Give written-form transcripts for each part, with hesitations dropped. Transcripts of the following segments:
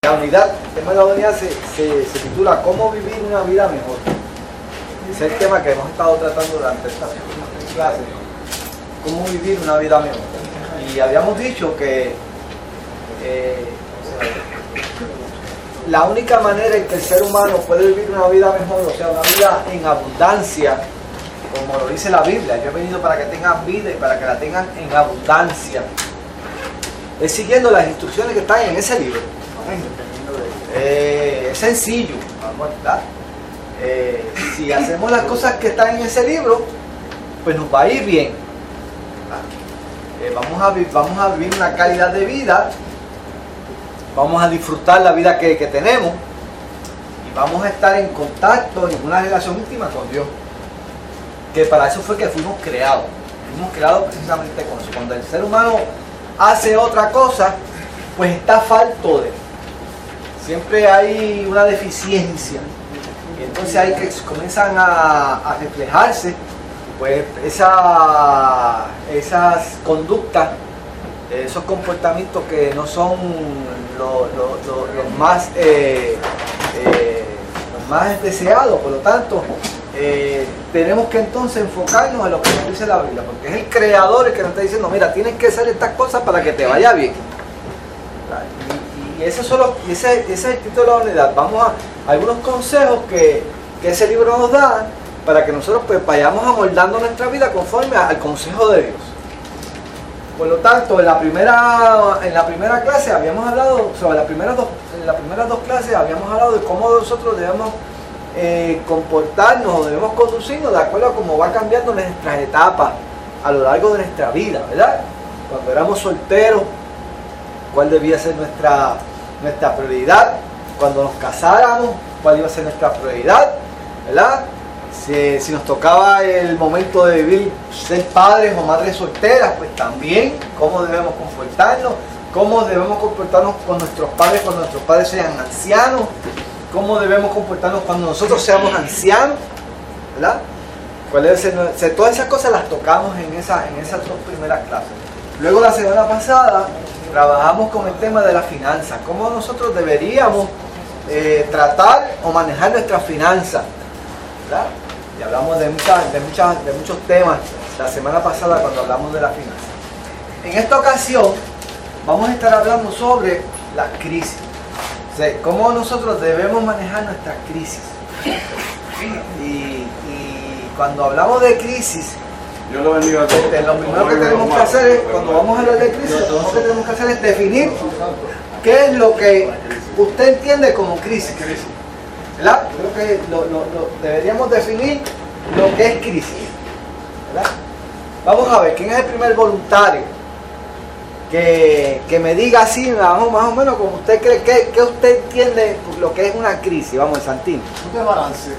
La unidad, el tema de la unidad se titula ¿Cómo vivir una vida mejor? Ese es el tema que hemos estado tratando durante estas clases. ¿Cómo vivir una vida mejor? Y habíamos dicho que la única manera en que el ser humano puede vivir una vida mejor, o sea, una vida en abundancia, como lo dice la Biblia, yo he venido para que tengan vida y para que la tengan en abundancia, es siguiendo las instrucciones que están en ese libro. Es sencillo, ¿verdad? Si hacemos las cosas que están en ese libro, pues nos va a ir bien. Vamos a vivir una calidad de vida, vamos a disfrutar la vida que tenemos y vamos a estar en contacto, en una relación íntima con Dios. Que para eso fue que fuimos creados. Fuimos creados precisamente con eso. Cuando el ser humano hace otra cosa, pues está falto de. Siempre hay una deficiencia. Y entonces hay que comienzan a reflejarse pues esas conductas, esos comportamientos que no son los más deseados. Por lo tanto, tenemos que entonces enfocarnos en lo que nos dice la Biblia, porque es el Creador el que nos está diciendo, mira, tienes que hacer estas cosas para que te vaya bien. Y ese es el título de la unidad. Vamos a algunos consejos que ese libro nos da para que nosotros pues vayamos amoldando nuestra vida conforme al consejo de Dios. Por lo tanto, en la primera clase habíamos hablado, en las primeras dos clases habíamos hablado de cómo nosotros debemos comportarnos o debemos conducirnos de acuerdo a cómo va cambiando nuestras etapas a lo largo de nuestra vida, ¿verdad? Cuando éramos solteros, cuál debía ser nuestra prioridad. Cuando nos casáramos, cuál iba a ser nuestra prioridad, ¿verdad? Si nos tocaba el momento de vivir, ser padres o madres solteras, pues también cómo debemos comportarnos, cómo debemos comportarnos con nuestros padres cuando nuestros padres sean ancianos, cómo debemos comportarnos cuando nosotros seamos ancianos, ¿verdad? Todas esas cosas las tocamos en esas dos primeras clases. Luego la semana pasada trabajamos con el tema de la finanza, cómo nosotros deberíamos tratar o manejar nuestras finanzas, ¿verdad? Y hablamos de muchos temas la semana pasada cuando hablamos de la finanza. En esta ocasión vamos a estar hablando sobre las crisis, o sea, cómo nosotros debemos manejar nuestras crisis. Y cuando hablamos de crisis, lo primero que tenemos que hacer es, cuando vamos a hablar de crisis, lo primero que tenemos que hacer es definir qué es lo que usted entiende como crisis. ¿Verdad? Creo que deberíamos definir lo que es crisis, ¿verdad? Vamos a ver, ¿quién es el primer voluntario que me diga así, más o menos como usted cree, que usted entiende lo que es una crisis? Vamos, Santino. Un desbalance.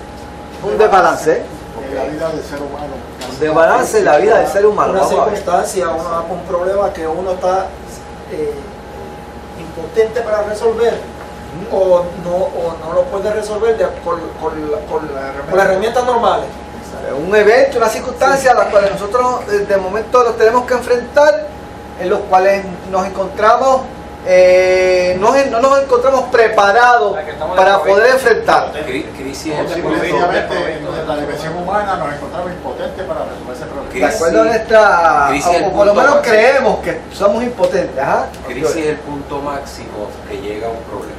Un desbalance. En la vida del ser humano. Un desbalance en la vida del ser humano. Una circunstancia, un problema que uno está impotente para resolver, o no lo puede resolver con las herramientas normales. Un evento, una circunstancia a las cuales nosotros de momento los tenemos que enfrentar, en los cuales nos encontramos, no nos encontramos preparados para poder enfrentar. Crisis en la dimensión humana nos encontramos impotentes para resolver ese problema. De acuerdo a nuestra, o por lo menos creemos que somos impotentes. Ajá. Crisis es el punto máximo que llega a un problema.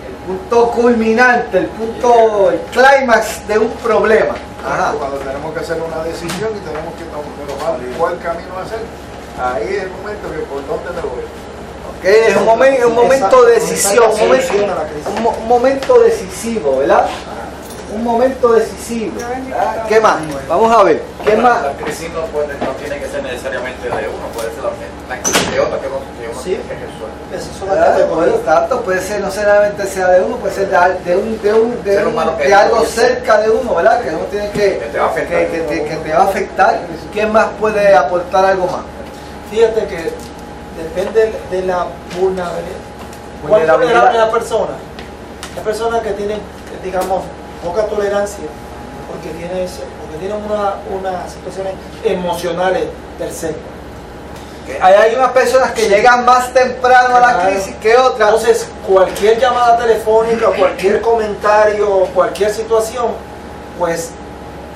El punto culminante, el clímax de un problema. Ajá. Cuando tenemos que hacer una decisión y tenemos que tomar cuál camino hacer, ahí es el momento que por dónde me voy. Okay, es un momento de decisión, un momento decisivo, ¿verdad? Un momento decisivo. ¿Verdad? ¿Qué más? Vamos a ver. ¿Qué más? La crisis no tiene que ser necesariamente de uno, puede ser la crisis de otro que uno tiene que resolver. Bueno, tanto puede ser, no solamente sea de uno, puede ser de algo cerca de uno, ¿verdad? Que uno tiene que te va a afectar. ¿Quién más puede aportar algo más? Fíjate que depende de la vulnerabilidad. ¿Cuál es vulnerable la persona? Las personas que tienen, digamos, poca tolerancia, porque tienen unas situaciones emocionales del ser. Hay unas personas que llegan más temprano a la crisis que otras. Entonces, cualquier llamada telefónica, cualquier comentario, cualquier situación, pues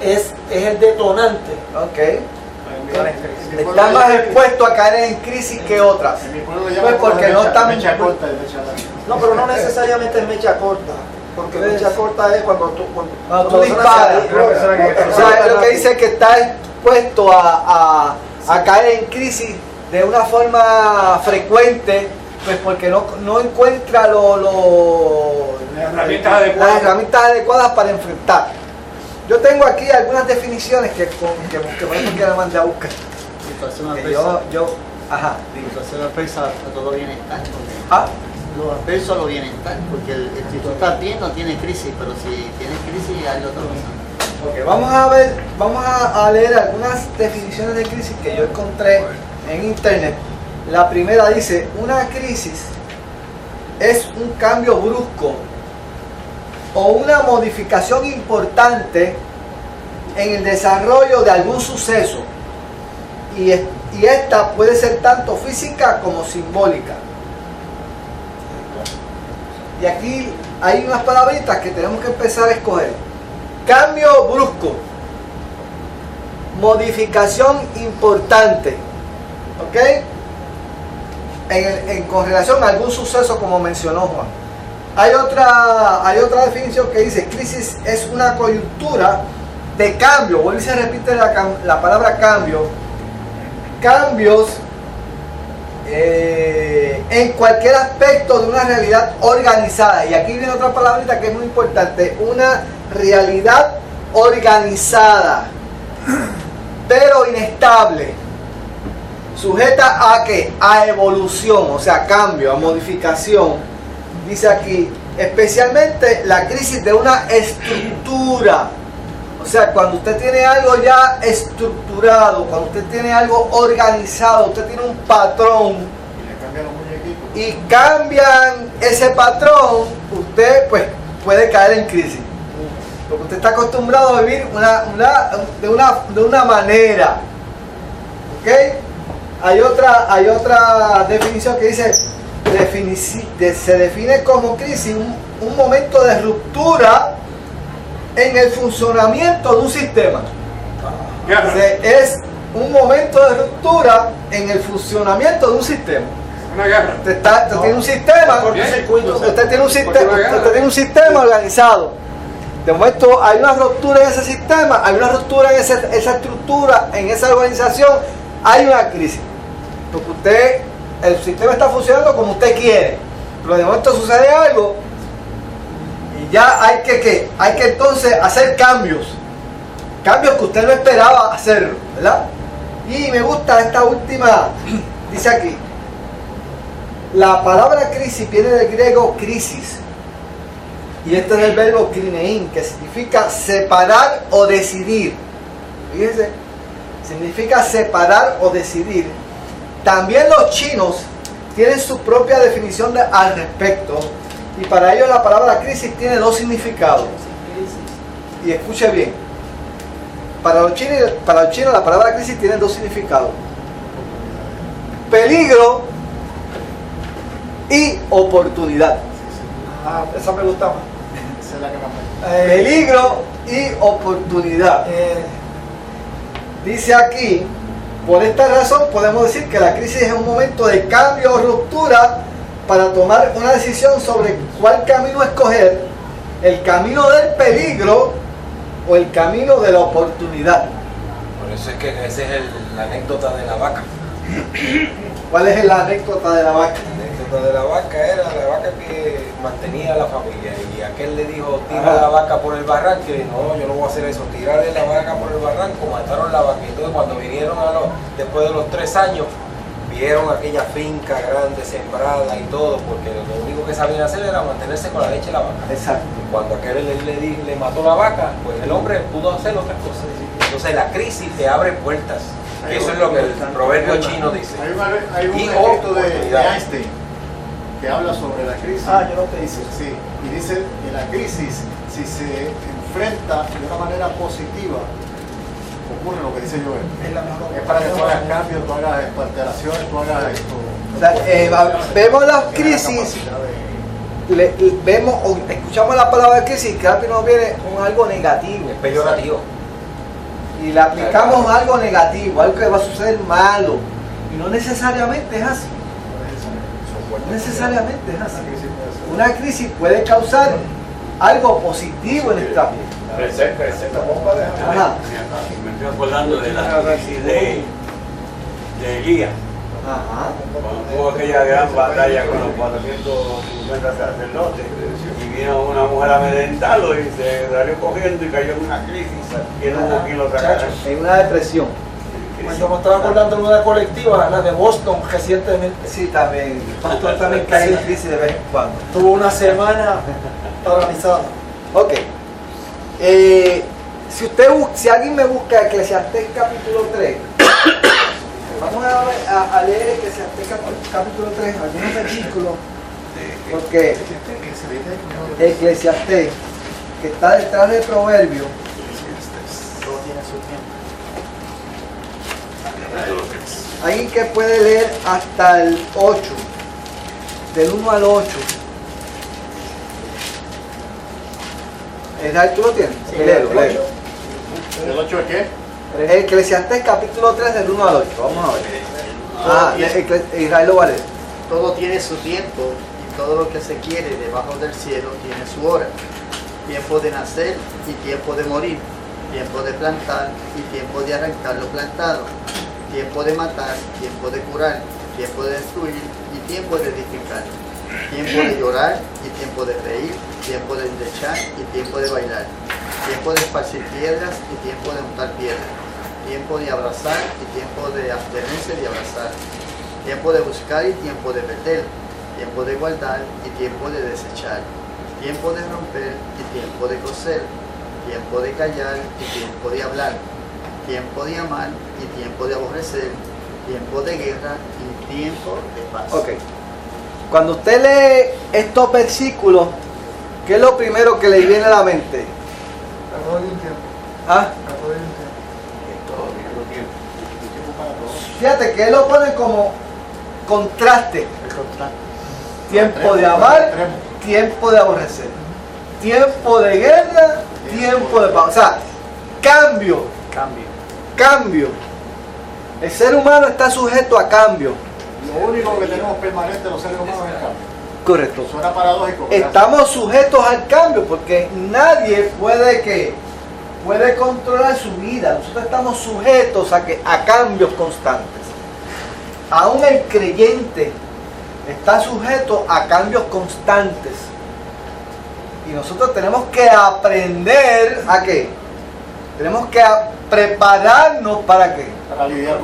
es el detonante. Ok. Están más expuestos a caer en crisis que otras. Pues porque no están... No, pero no necesariamente es mecha corta. Porque mecha corta es cuando tú disparas. O sea, lo que dice es que está expuesto a caer en crisis de una forma frecuente, pues porque no encuentra las herramientas adecuadas para enfrentar. Yo tengo aquí algunas definiciones que por eso que la mandé a buscar. Situación Ajá. Situación adversa a todo bienestar. ¿Ah? Lo adverso a lo bienestar, porque si tú estás bien no tienes crisis, pero si tienes crisis hay otra cosa. Okay, vamos a leer algunas definiciones de crisis que yo encontré en internet. La primera dice: una crisis es un cambio brusco o una modificación importante en el desarrollo de algún suceso, y esta puede ser tanto física como simbólica. Y aquí hay unas palabritas que tenemos que empezar a escoger. Cambio brusco, modificación importante, ¿ok? Con relación a algún suceso, como mencionó Juan. Hay otra definición que dice: crisis es una coyuntura de cambio. Vuelve y se repite la palabra cambio. Cambios en cualquier aspecto de una realidad organizada. Y aquí viene otra palabrita que es muy importante: una realidad organizada, pero inestable, sujeta a ¿qué? A evolución, o sea, cambio, a modificación. Dice aquí, especialmente la crisis de una estructura. O sea, cuando usted tiene algo ya estructurado, cuando usted tiene algo organizado, usted tiene un patrón y cambian ese patrón, usted pues puede caer en crisis. Porque usted está acostumbrado a vivir de una manera. ¿Ok? Hay otra definición que dice: se define como crisis un momento de ruptura en el funcionamiento de un sistema. Es un momento de ruptura en el funcionamiento de un sistema. Una guerra. Usted tiene un sistema, usted tiene un sistema organizado. De momento hay una ruptura en ese sistema, hay una ruptura en esa estructura, en esa organización, hay una crisis. Porque el sistema está funcionando como usted quiere, pero de momento sucede algo y ya hay que entonces hacer cambios que usted no esperaba hacerlo, ¿verdad? Y me gusta esta última, dice aquí: la palabra crisis viene del griego crisis, y este es el verbo krinein, que significa separar o decidir. Fíjense, significa separar o decidir. También los chinos tienen su propia definición al respecto, y para ellos la palabra crisis tiene dos significados. Y escuche bien, para los chinos la palabra crisis tiene dos significados: peligro y oportunidad. Esa me gusta más. Esa es la que más me Peligro y oportunidad. Dice aquí: por esta razón podemos decir que la crisis es un momento de cambio o ruptura para tomar una decisión sobre cuál camino escoger: el camino del peligro o el camino de la oportunidad. Por eso es que esa es la anécdota de la vaca. ¿Cuál es la anécdota de la vaca? La anécdota de la vaca era la vaca que mantenía a la familia, y aquel le dijo: tira la vaca por el barranco. Y no, yo no voy a hacer eso, tirarle la vaca por el barranco. Mataron la vaca. Entonces cuando vinieron después de los 3 años, vieron aquella finca grande, sembrada y todo, porque lo único que sabían hacer era mantenerse con la leche de la vaca. Exacto. Cuando aquel le mató la vaca, pues el hombre pudo hacer otras cosas. Entonces la crisis te abre puertas. Eso es lo que el proverbio chino dice. Hay un escrito de Einstein que habla sobre la crisis. Yo no te hice. Sí, y dice que la crisis, si se enfrenta de una manera positiva, ocurre lo que dice Joel. Es la mejor Es para que tú hagas cambios, tú hagas alteraciones, tú hagas esto. O sea, vemos las crisis, vemos o escuchamos la palabra crisis y rápido nos viene con algo negativo. Es peyorativo. Y le aplicamos algo negativo, algo que va a suceder malo. Y no necesariamente es así. No necesariamente es así. Una crisis puede causar algo positivo en nuestra vida. Ajá. Me estoy acordando de la crisis de Elías. Ajá. Cuando tuvo aquella gran batalla con los 450 sacerdotes y vino una mujer a amedrentarlo y se salió cogiendo y cayó en una crisis que no hubo quien lo sacara. En una depresión. Yo me estaba acordando de una colectiva, la de Boston, recientemente. Sí, también. El pastor también cae en crisis de vez en cuando. Tuvo una semana paralizada. Ok. Si alguien me busca Eclesiastés capítulo 3, vamos a leer Eclesiastés capítulo 3, algunos versículos, porque Eclesiastés, que está detrás del proverbio, Todo tiene su tiempo. alguien que puede leer hasta el 8, del 1 al 8. ¿Tú lo tienes? Sí, Léelo. ¿El 8 es qué? Eclesiastés capítulo 3 del 1 al 8, vamos a ver. Israel lo va a leer. Todo tiene su tiempo y todo lo que se quiere debajo del cielo tiene su hora. Tiempo de nacer y tiempo de morir. Tiempo de plantar y tiempo de arrancar lo plantado. Tiempo de matar, tiempo de curar, tiempo de destruir y tiempo de edificar. Tiempo de llorar y tiempo de reír. Tiempo de endechar y tiempo de bailar. Tiempo de esparcir piedras y tiempo de untar piedras. Tiempo de abrazar y tiempo de abstenerse de abrazar. Tiempo de buscar y tiempo de perder. Tiempo de guardar y tiempo de desechar. Tiempo de romper y tiempo de coser. Tiempo de callar y tiempo de hablar. Tiempo de amar y tiempo de aborrecer. Tiempo de guerra y tiempo de paz. Ok. Cuando usted lee estos versículos, ¿qué es lo primero que le viene a la mente? Acabo de un tiempo. ¿Ah? Acabo de un tiempo. Fíjate que él lo pone como contraste. El contraste. Tiempo de amar, tiempo de aborrecer. Tiempo de guerra, tiempo de paz. O sea, cambio. Cambio. El ser humano está sujeto a cambio. Lo único que tenemos permanente los seres humanos es el cambio. Correcto. Suena paradójico. ¿verdad? Estamos sujetos al cambio porque nadie puede controlar su vida. Nosotros estamos sujetos a cambios constantes. Aún el creyente está sujeto a cambios constantes. Y nosotros tenemos que aprender ¿a qué? Tenemos que prepararnos ¿para qué?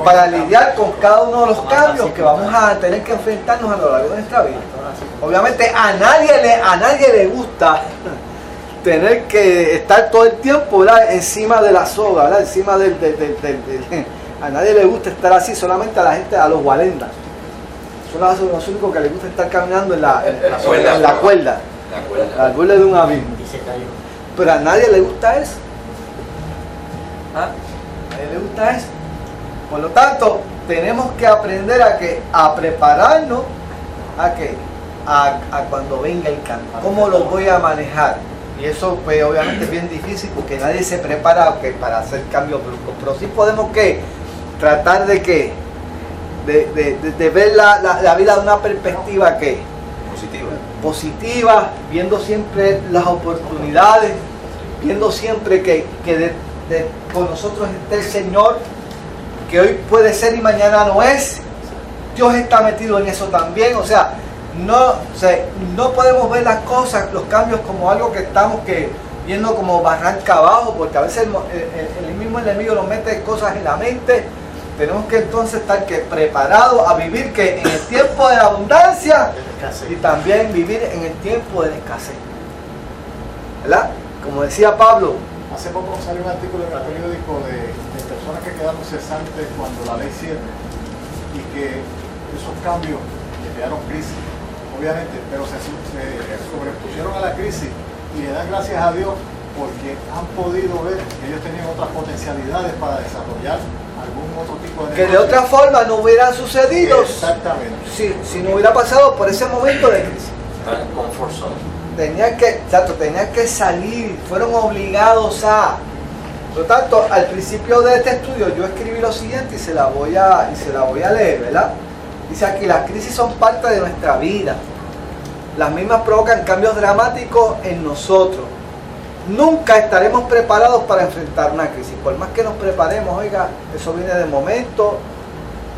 Para lidiar con cada uno de los cambios que vamos a tener que enfrentarnos a lo largo de nuestra vida. Obviamente a nadie le gusta tener que estar todo el tiempo, ¿verdad?, encima de la soga, ¿verdad?, encima a nadie le gusta estar así, solamente a la gente, a los gualendas. Son los únicos que les gusta estar caminando en la cuerda de un abismo. Pero a nadie le gusta eso. ¿Ah? A nadie le gusta eso. Por lo tanto, tenemos que aprender a prepararnos a cuando venga el cambio. ¿Cómo lo voy a manejar? Y eso pues obviamente es bien difícil porque nadie se prepara para hacer cambios bruscos. Pero sí podemos tratar de ver la vida de una perspectiva positiva, viendo siempre las oportunidades, viendo siempre que con nosotros está el Señor, que hoy puede ser y mañana no es. Dios está metido en eso también. O sea, no podemos ver las cosas, los cambios, como algo que estamos viendo como barranca abajo, porque a veces el mismo enemigo nos mete cosas en la mente. Tenemos que entonces estar preparados a vivir en el tiempo de la abundancia y también vivir en el tiempo de la escasez. ¿Verdad? Como decía Pablo. Hace poco salió un artículo en el periódico de personas que quedaron cesantes cuando la ley 7 y que esos cambios crearon crisis, obviamente, pero se sobrepusieron a la crisis y le dan gracias a Dios porque han podido ver que ellos tenían otras potencialidades para desarrollar algún otro tipo de Que de negocio. otra forma no hubieran sucedido Exactamente. si no hubiera pasado por ese momento de crisis. Comfort zone. Tenían que salir, fueron obligados a. Por lo tanto, al principio de este estudio yo escribí lo siguiente y se la voy a leer, ¿verdad? Dice aquí, las crisis son parte de nuestra vida. Las mismas provocan cambios dramáticos en nosotros. Nunca estaremos preparados para enfrentar una crisis. Por más que nos preparemos, oiga, eso viene de momento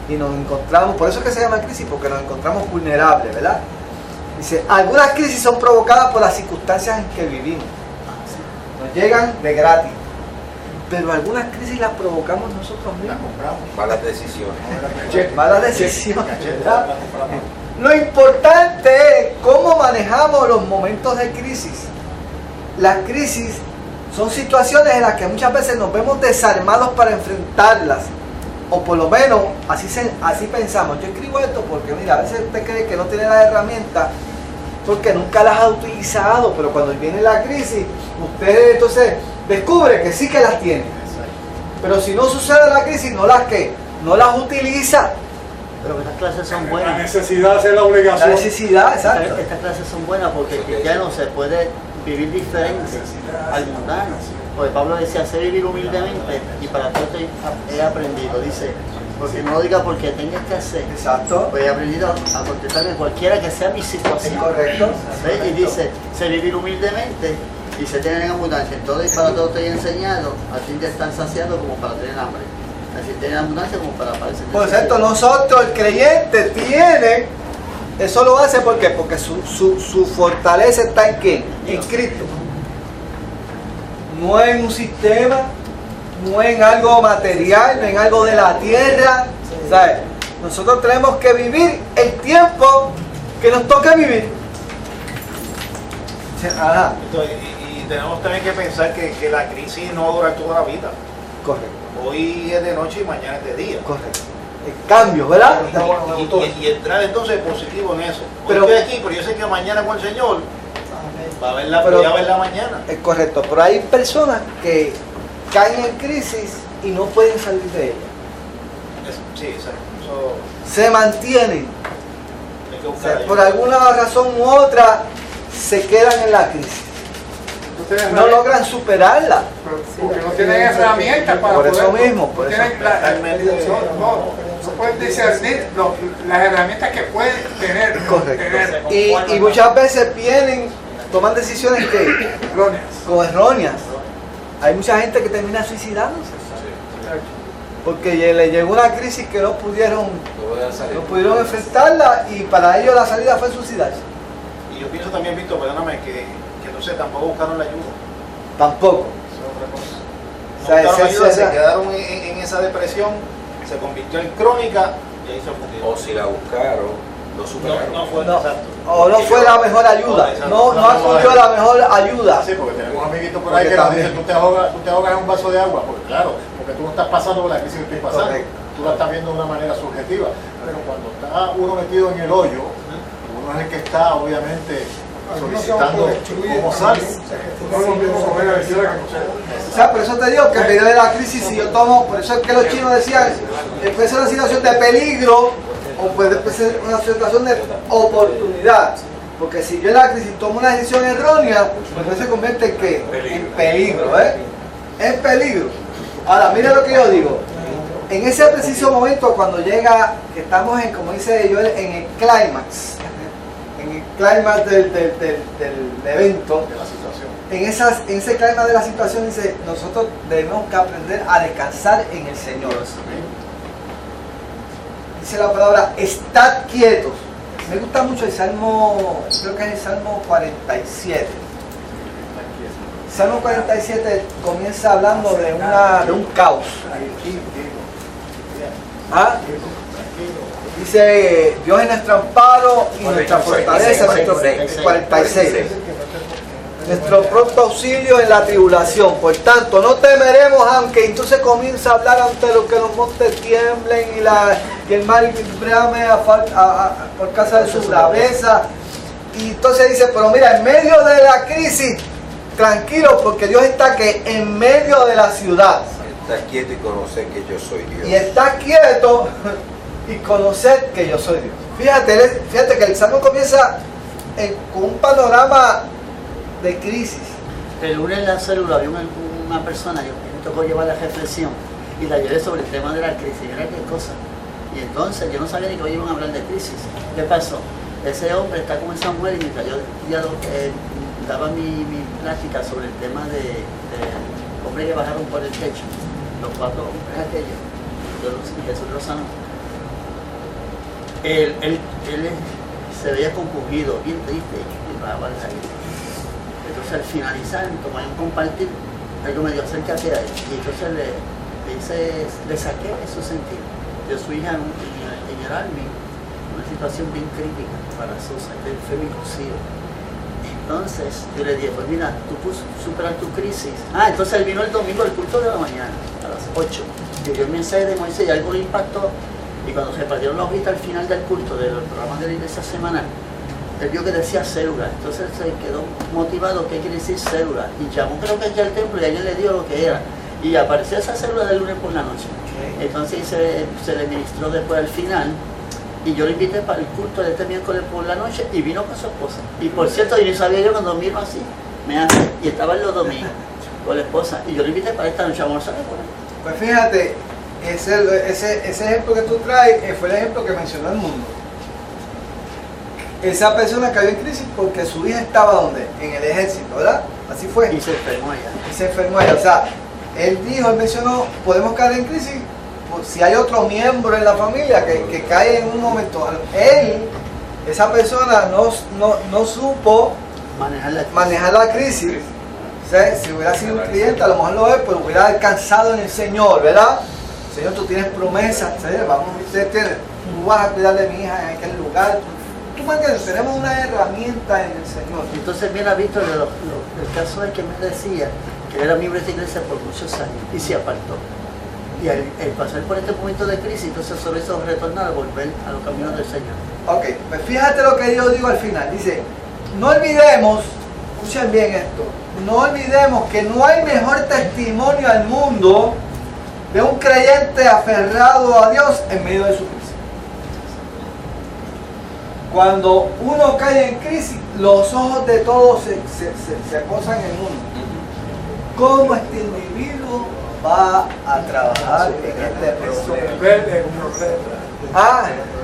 y nos encontramos, por eso es que se llama crisis, porque nos encontramos vulnerables, ¿verdad? Dice, algunas crisis son provocadas por las circunstancias en que vivimos. Nos llegan de gratis. Pero algunas crisis las provocamos nosotros La mismos. compramos. Malas decisiones. Malas decisiones, ¿verdad? Lo importante es cómo manejamos los momentos de crisis. Las crisis son situaciones en las que muchas veces nos vemos desarmados para enfrentarlas. O por lo menos así pensamos. Yo escribo esto porque mira, a veces usted cree que no tiene las herramientas porque nunca las ha utilizado, pero cuando viene la crisis, usted entonces descubre que sí que las tiene. Pero si no sucede la crisis, no las utiliza. Pero estas clases son La buenas. necesidad hace la La obligación. necesidad, exacto. Estas clases son buenas porque el cristiano se puede vivir diferente al mundano. Porque Pablo decía, sé vivir humildemente y para todo esto he aprendido. Dice, porque no diga porque tengas que hacer. Exacto. Pues he aprendido a contestarme cualquiera que sea mi Es situación. correcto. ¿Ves? Y dice, sé vivir humildemente y se tener en abundancia. En todo y para todo te he enseñado, a fin de estar saciado como para tener hambre. Así tener abundancia como para parecer. Por cierto, nosotros, el creyente, tiene, eso lo hace porque su fortaleza está en ¿quién? En Cristo. No en un sistema, no en algo material, no en algo de la tierra. ¿Sabes? Nosotros tenemos que vivir el tiempo que nos toca vivir. Ajá. Y tenemos también que pensar que la crisis no va a durar toda la vida. Correcto, Hoy es de noche y mañana es de día. correcto. El cambio, ¿verdad? Y entrar entonces positivo en eso. Hoy Pero- estoy aquí, pero yo sé que mañana con el Señor va a ver la, Pero- voy a ver la mañana. Es correcto, pero hay personas que caen en crisis y no pueden salir de ella. Sí, exacto. Eso Se mantienen. hay que O buscar sea, ayuda. por alguna razón u otra se quedan en la crisis. No logran superarla. Porque no tienen herramientas para Por eso poder- mismo, por no eso. tienen no pueden discernir las herramientas que pueden tener. Correcto. Y muchas veces vienen, toman decisiones que erróneas. como erróneas. Hay mucha gente que termina suicidándose. Porque le llegó una crisis que no pudieron enfrentarla y para ellos la salida fue suicidarse. Y yo pienso también, Víctor, perdóname, que entonces tampoco buscaron la ayuda. Tampoco. Eso es otra cosa. O No sea, buscaron ayuda, esa- se quedaron en esa depresión, se convirtió en crónica y ahí se fundió. O si la buscaron, no superaron. No fue No, exacto. o no fue la mejor ayuda. No acudió a la mejor ayuda. Sí, porque tenemos amiguitos por Porque ahí que nos también- dicen, tú te ahogas en un vaso de agua. Pues claro, porque tú no estás pasando por la crisis que estoy pasando. Correcto. Tú la estás viendo de una manera subjetiva. Pero cuando está uno metido en el hoyo, uno es el que está obviamente solicitando cómo salir. O sea, por eso te digo que en medio de la crisis, si yo tomo, por eso es que los chinos decían, puede ser una situación de peligro o puede ser una situación de oportunidad. Porque si yo en la crisis tomo una decisión errónea, pues se convierte en ¿qué? En peligro, ¿eh? En peligro. Ahora, mira lo que yo digo. En ese preciso momento, cuando llega, que estamos en, como dice Joel, en el clímax, del evento, De la situación. en ese clima de la situación dice, nosotros debemos que aprender a descansar en el Señor. Dice la palabra, estad quietos. Me gusta mucho el Salmo, creo que es el Salmo 47. Salmo 47 comienza hablando de un caos. ¿Ah? Dice, Dios es nuestro amparo y nuestra fortaleza, nuestro 46. Nuestro pronto auxilio en la tribulación. Por tanto, no temeremos, aunque entonces comienza a hablar ante lo que los montes tiemblen y el mar brame por causa de su braveza. Y entonces dice, pero mira, en medio de la crisis, tranquilos porque Dios está que en medio de la ciudad. Está quieto y conocer que yo soy Dios. Y está quieto y conocer que yo soy Dios. Fíjate que el Salmo comienza con un panorama de crisis. El lunes en la célula había una persona que me tocó llevar la reflexión y la llevé sobre el tema de la crisis. Era qué cosa. Y entonces yo no sabía ni que hoy iban a hablar de crisis. ¿Qué pasó? Ese hombre está como en Samuel y mientras yo daba mi plática sobre el tema de hombres que bajaron por el techo, los 4 hombres aquellos, Jesús los sanó. Él se veía compungido, bien triste y bajaba la vida. Entonces al finalizar, como hay un compartir, algo me dio acércate a él. Y entonces le saqué eso sentido. Yo su hija en el Army, una situación bien crítica para Susa, él fue mi cocido. Entonces yo le dije, pues mira, tú puedes superar tu crisis. Entonces él vino el domingo al culto de la mañana, a las 8. Y dio el mensaje de Moisés y algo le impactó. Y cuando se partieron las hojitas al final del culto, del programa de la iglesia semanal, él vio que decía célula. Entonces se quedó motivado, ¿qué quiere decir célula? Y llamó creo que ya al templo y alguien le dio lo que era. Y apareció esa célula del lunes por la noche. Entonces se le ministró después al final. Y yo lo invité para el culto de este miércoles por la noche y vino con su esposa. Y por cierto, yo no sabía yo cuando miro así, me hace, y estaba en los domingos con la esposa. Y yo lo invité para esta noche a almorzar con él. Pues fíjate, ese ejemplo que tú traes fue el ejemplo que mencionó el mundo. Esa persona cayó en crisis porque su hija estaba ¿dónde? En el ejército, ¿verdad? Así fue. Y se enfermó ella. Y se enfermó ella. O sea, él mencionó, podemos caer en crisis si hay otro miembro en la familia que cae en un momento. Esa persona no supo manejar la crisis. O sea, si hubiera sido un cliente, a lo mejor lo es, pero hubiera alcanzado en el Señor, ¿verdad? Señor, tú tienes promesas, tú vas a cuidar de mi hija en aquel lugar. Tú me entiendes, tenemos una herramienta en el Señor. Entonces, mira, Víctor, el caso es que me decía que era miembro de esta iglesia por muchos años y se apartó. Y al pasar por este momento de crisis, entonces solo hizo retornar a volver a los caminos del Señor. Ok, pues fíjate lo que yo digo al final. Dice, no olvidemos, escuchen bien esto, no olvidemos que no hay mejor testimonio al mundo de un creyente aferrado a Dios en medio de su crisis. Cuando uno cae en crisis, los ojos de todos se posan en uno. ¿Cómo este individuo va a trabajar en este problema?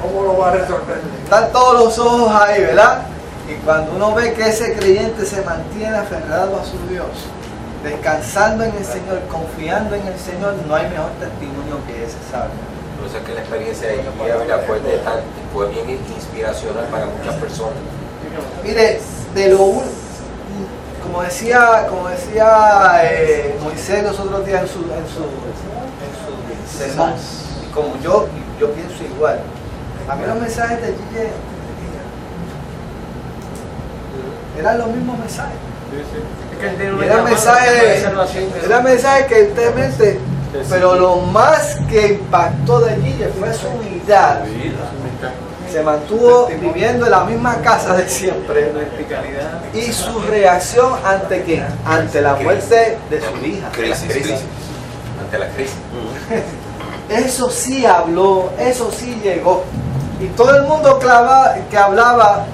¿Cómo lo va a resolver? Están todos los ojos ahí, ¿verdad? Y cuando uno ve que ese creyente se mantiene aferrado a su Dios, descansando en el Señor, confiando en el Señor, no hay mejor testimonio que ese, ¿sabes? Por eso es que la experiencia de Gilla fue bien inspiracional para muchas personas. Mire, como decía Moisés los otros días en su sermón, y como yo pienso igual, a mí los mensajes de Gilla eran los mismos mensajes. Era mensaje que evidentemente, pero lo más que impactó de Gilla fue su humildad. Se mantuvo viviendo en la misma casa de siempre y su reacción ante ¿qué? Ante la muerte de su hija. Ante la crisis. Eso sí habló, eso sí llegó. Y todo el mundo que hablaba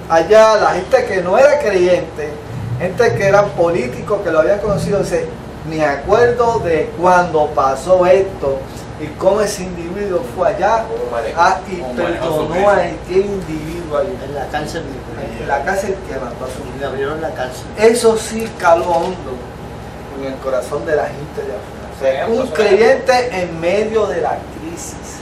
allá, la gente que no era creyente, gente que eran políticos, que lo habían conocido, dice, me acuerdo de cuando pasó esto y cómo ese individuo fue allá y perdonó a aquel individuo allí. En la cárcel. En la cárcel que mató a su Le hija. abrieron la cárcel. Eso sí caló hondo en el corazón de la gente de afuera. O sea, un creyente en medio de la crisis.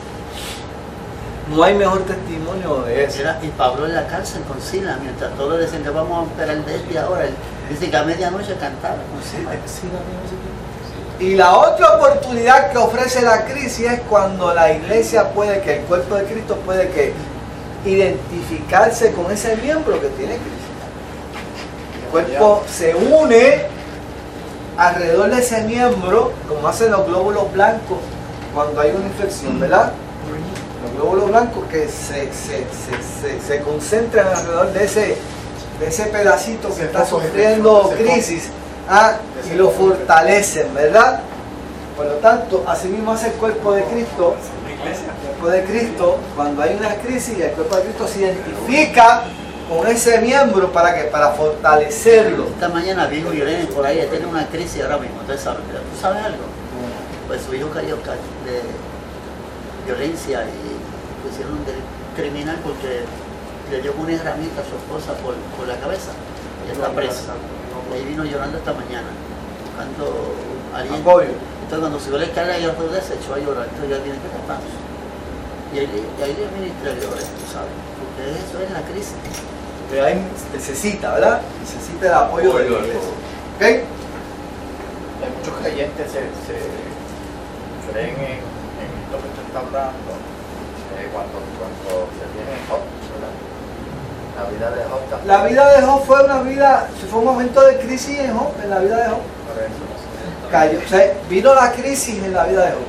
No hay mejor testimonio de eso. Y Pablo en la cárcel con Sila, mientras todos decían que vamos a esperar desde ahora, él dice que a medianoche cantaba con Sila. Y la otra oportunidad que ofrece la crisis es cuando la iglesia que el cuerpo de Cristo puede identificarse con ese miembro que tiene crisis. El cuerpo se une alrededor de ese miembro, como hacen los glóbulos blancos cuando hay una infección, ¿verdad? Los glóbulos blancos que se concentran alrededor de de ese pedacito que Ese está foco de sufriendo ese foco. crisis, y lo fortalecen, ¿verdad? Por lo tanto, así mismo hace el cuerpo de Cristo. El cuerpo de Cristo, cuando hay una crisis, el cuerpo de Cristo se identifica con ese miembro para que para fortalecerlo. Esta mañana vino Yolene por ahí, tiene una crisis ahora mismo, ¿tú sabes algo? Pues su hijo cayó de violencia y pusieron un criminal porque le dio una herramienta a su esposa por la cabeza y está presa. Y ahí vino llorando esta mañana, buscando a alguien. Apoyo. Entonces cuando subió la escalera y otro se echó a llorar, entonces ya viene que estamos. Y ahí le ministra llorar, tú sabes, porque eso es la crisis. Que ahí necesita, ¿verdad? Necesita el apoyo de la iglesia. ¿Ok? Muchos creyentes se creen en esto que usted está hablando cuando se tiene Job, ¿verdad? La vida de Job también. La vida de Job fue un momento de crisis en Job, en la vida de Job. Cayó, o sea, vino la crisis en la vida de Job.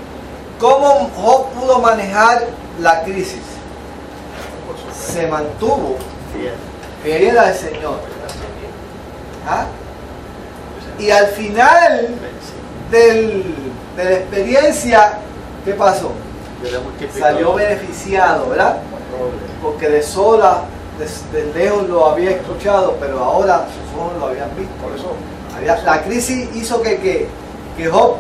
¿Cómo Job pudo manejar la crisis? Se mantuvo fiel al Señor. ¿Ah? Y al final de la experiencia, ¿qué pasó? Salió beneficiado, ¿verdad? Porque de sola, de lejos lo había escuchado, pero ahora sus ojos lo habían visto. Por eso, La crisis hizo que Job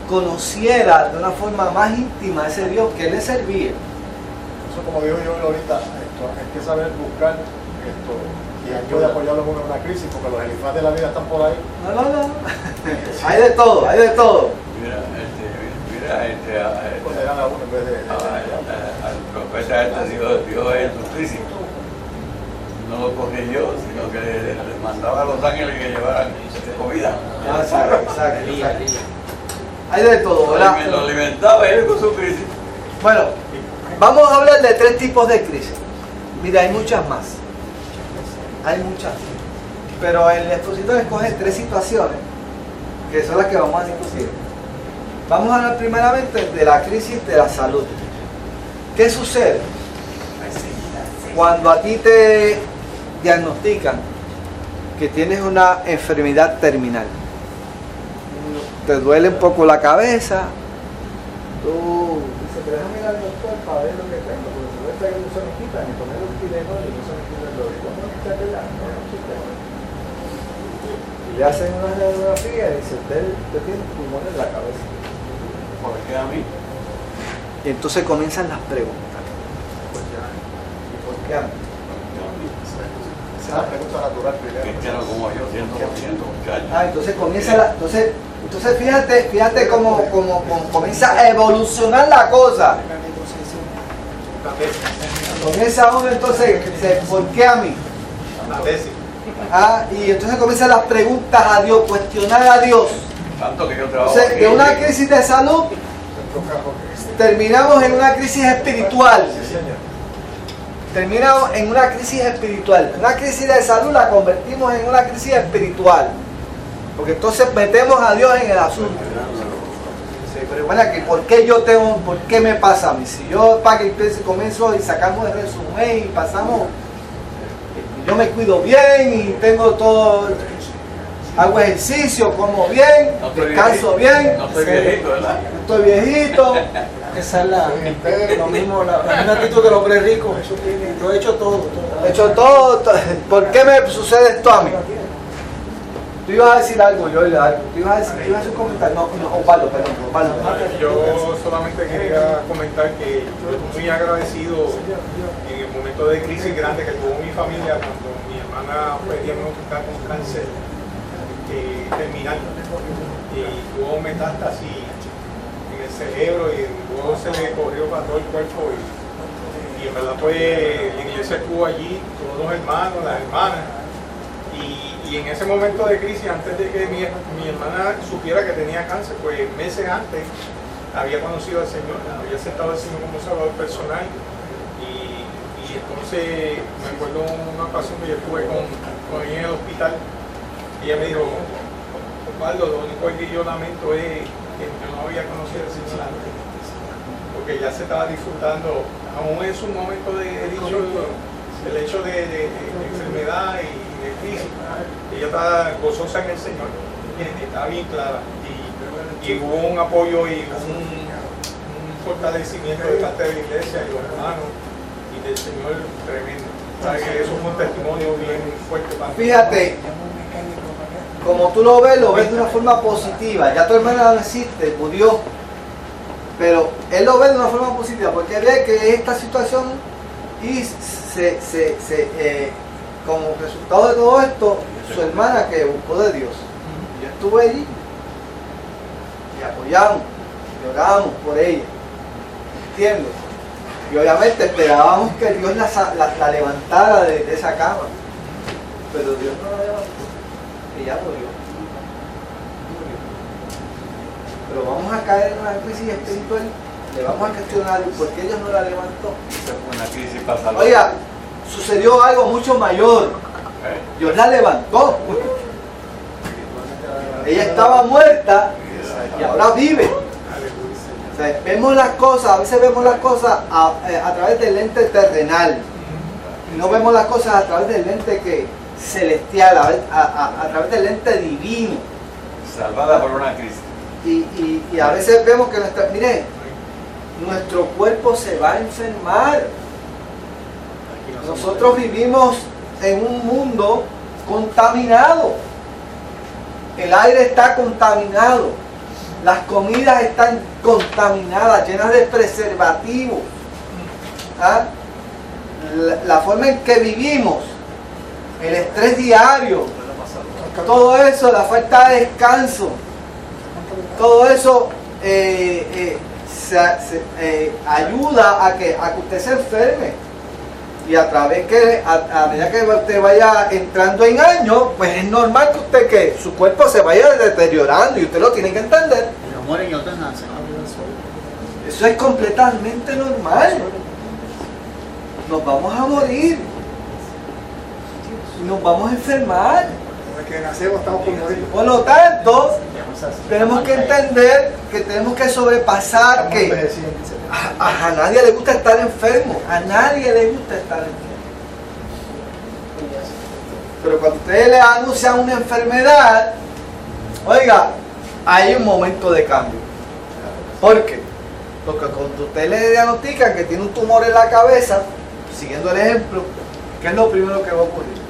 conociera de una forma más íntima a ese Dios que le servía. eso como digo yo ahorita, hay que saber buscar y ayuda a apoyarlo en una crisis, porque los elifates de la vida están por ahí. No. Hay de todo, hay de todo. Mira, Condenan a uno en vez de al profeta Dios es justísimo. No lo corrigió, sino que le mandaba a los ángeles que llevaran comida. Exacto. Hay de todo, ¿verdad? Lo alimentaba él con su crisis. Bueno, vamos a hablar de 3 tipos de crisis. Mira, hay muchas más. Hay muchas. Pero el expositor escoge 3 situaciones que son las que vamos a discutir. Vamos a hablar primeramente de la crisis de la salud. ¿Qué sucede cuando a ti te diagnostican que tienes una enfermedad terminal? Te duele un poco la cabeza, tú dices, pero déjame ir al doctor para ver lo que tengo, porque se ve que no se me quita, ni tomé los Tylenol y no se me quita el dolor. ¿Cómo no quita el dolor? Y le hacen una radiografía y dice, usted tiene pulmón en la cabeza. ¿Por qué a mí? Y entonces comienzan las preguntas. ¿Y por qué a mí? Esa es la pregunta natural primero. Cristiano como yo, 100%, muchachos. Entonces comienza la... Entonces fíjate cómo comienza a evolucionar la cosa. Comienza uno entonces, ¿por qué a mí? Y entonces comienzan las preguntas a Dios, cuestionar a Dios. Tanto que yo trabajo Entonces, aquí, de una crisis de salud, terminamos en una crisis espiritual. Terminamos en una crisis espiritual. Una crisis de salud la convertimos en una crisis espiritual. Porque entonces metemos a Dios en el asunto. Sí, pero bueno, ¿por qué me pasa a mí? Si yo para que comienzo y sacamos el resumen y pasamos, yo me cuido bien y tengo todo, hago ejercicio, como bien, descanso bien. No estoy viejito, ¿verdad? No estoy viejito. Esa es lo mismo, la misma actitud que el hombre rico. Lo he hecho todo. He hecho todo. ¿Por qué me sucede esto a mí? Tú ibas a decir algo, yo algo. Tú ibas a decir un comentario. No, Osvaldo, perdón. Yo solamente quería comentar que yo estoy muy agradecido en el momento de crisis grande que tuvo mi familia cuando mi hermana fue diagnosticada con cáncer terminal y tuvo metástasis en el cerebro y luego se le corrió para todo el cuerpo y en verdad pues la iglesia estuvo allí, todos los hermanos, las hermanas y en ese momento de crisis, antes de que mi hermana supiera que tenía cáncer, pues meses antes había conocido al Señor, había aceptado al Señor como Salvador personal y entonces me acuerdo una ocasión que yo estuve con ella en el hospital y ella me dijo, Osvaldo, lo único que yo lamento es que yo no había conocido al Señor antes, porque ya se estaba disfrutando, aún en su momento de el hecho de enfermedad y en crisis, ella está gozosa en el Señor, está bien clara, y hubo un apoyo y un fortalecimiento de parte de la iglesia y los hermanos y del Señor tremendo. O sea, que eso fue un testimonio bien fuerte para mí. Fíjate, como tú lo ves de una forma positiva. Ya tu hermana no existe, murió, pero él lo ve de una forma positiva porque ve que esta situación y como resultado de todo esto, su hermana que buscó de Dios. Yo estuve allí y apoyamos, lloramos por ella, ¿entiendes? Y obviamente esperábamos que Dios la levantara de esa cama, pero Dios no la levantó, ella murió. Pero vamos a caer en una crisis espiritual, le vamos a cuestionar por qué Dios no la levantó. Esa fue una crisis pasada. Oiga, sucedió algo mucho mayor, Dios la levantó. Ella estaba muerta y ahora vive. O sea, vemos las cosas, a veces vemos las cosas a través del lente terrenal y no vemos las cosas a través del lente celestial, a través del lente divino. Salvada por una crisis. Y a veces vemos que nuestro cuerpo se va a enfermar. Nosotros vivimos en un mundo contaminado. El aire está contaminado. Las comidas están contaminadas, llenas de preservativos. ¿Ah? La forma en que vivimos, el estrés diario, todo eso, la falta de descanso, todo eso ayuda a que usted se enferme. Y a medida que usted vaya entrando en años, pues es normal que su cuerpo se vaya deteriorando y usted lo tiene que entender. Unos mueren y otros nacen. Eso es completamente normal. Nos vamos a morir. Nos vamos a enfermar. Desde que nacemos estamos por morir. Por lo tanto, tenemos que entender que tenemos que sobrepasar que a nadie le gusta estar enfermo. A nadie le gusta estar enfermo. Pero cuando ustedes le anuncian una enfermedad, oiga, hay un momento de cambio. ¿Por qué? Porque cuando usted le diagnostican que tiene un tumor en la cabeza, siguiendo el ejemplo, ¿qué es lo primero que va a ocurrir?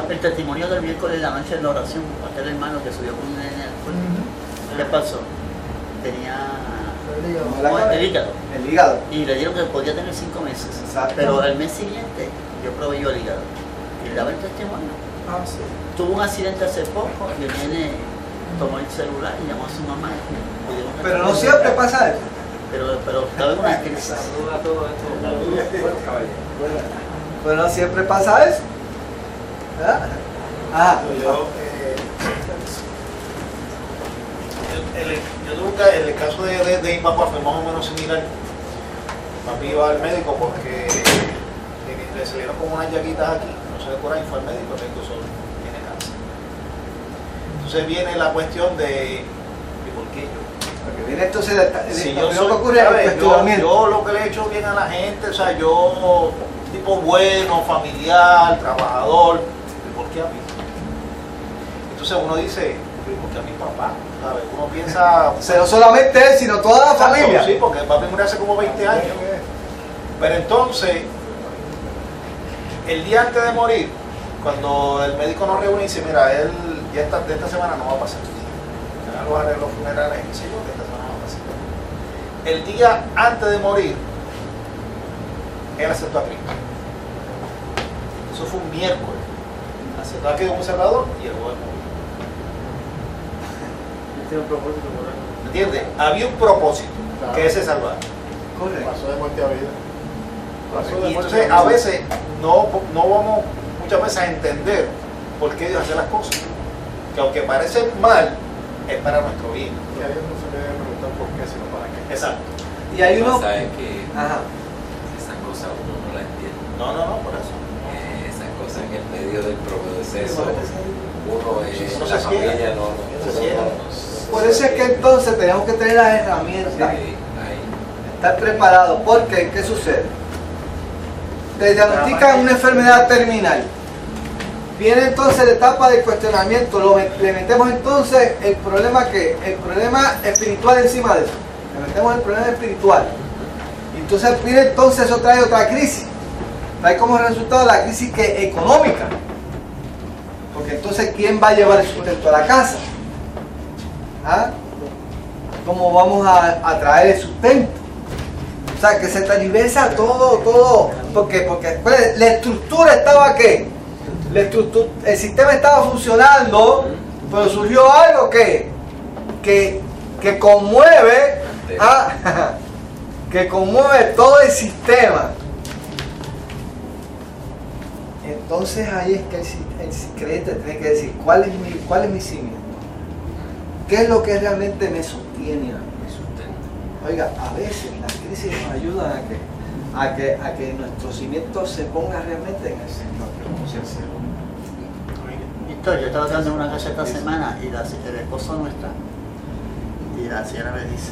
El testimonio del miércoles de la noche en la oración, aquel hermano que subió con un nene al cuerpo. ¿Qué le pasó? Tenía el hígado. Y le dijeron que podía tener 5 meses. Exacto. Pero al mes siguiente yo probé yo el hígado. Y daba el testimonio. Sí. Tuvo un accidente hace poco y el nene tomó el celular y llamó a su mamá. Pero no siempre pasa eso. Pero estaba en una crisis. Pero no siempre pasa eso. ¿Verdad? Yo creo que el caso de mi papá fue más o menos similar. Papi iba al médico porque le salieron como unas llaguitas aquí, no sé de por ahí, fue al médico, el médico solo tiene cáncer. Entonces viene la cuestión de ¿por qué yo? Porque viene entonces Si lo yo que ocurre es el cuestionamiento. yo lo que le he hecho bien a la gente, o sea, yo tipo bueno, familiar, trabajador, ¿por qué a mí? Entonces uno dice, ¿por qué a mi papá? ¿Sabes? Uno piensa... O sea, no solamente él, sino toda la familia. Sí, porque el papi murió hace como 20 años. Pero entonces, el día antes de morir, cuando el médico nos reúne y dice, mira, él ya de esta semana no va a pasar. Ya los arreglos funerales, y sé yo, de esta semana no va a pasar. El día antes de morir, él aceptó a Cristo. Eso fue un miércoles. Aceptó a Cristo como Salvador y el jueves murió. ¿Me entiendes? Había un propósito, claro, que es salvar. Pasó de muerte a vida. Y entonces a veces no vamos muchas veces a entender por qué Dios hace las cosas. Que aunque parecen mal, es para nuestro bien. Y a Dios no se le debe preguntar por qué, sino para qué. Exacto. Y hay uno... ¿Sabes que esas cosas uno no las entiende? No, por eso. Esas cosas en el medio del proceso, uno es No la se familia, no Por eso es que entonces tenemos que tener las herramientas, ahí. estar preparados, porque ¿qué sucede? te diagnostican una enfermedad terminal. Viene entonces la etapa del cuestionamiento, le metemos entonces el problema espiritual encima de eso. Le metemos el problema espiritual. Y entonces viene entonces, eso trae otra crisis. Trae como resultado la crisis económica. Porque entonces, ¿quién va a llevar el sustento a la casa? ¿Ah? ¿Cómo vamos a traer el sustento? O sea, que se transversa todo. Porque la estructura estaba ¿qué? El sistema estaba funcionando, pero surgió algo que conmueve, que conmueve todo el sistema. Entonces ahí es que el creyente tiene que decir, ¿cuál es mi cimiento? ¿Qué es lo que realmente me sostiene? Oiga, a veces las crisis nos ayudan a que nuestro cimiento se ponga realmente en el Señor. Víctor, yo estaba dando una casa esta semana y el esposo no está. Y la señora me dice,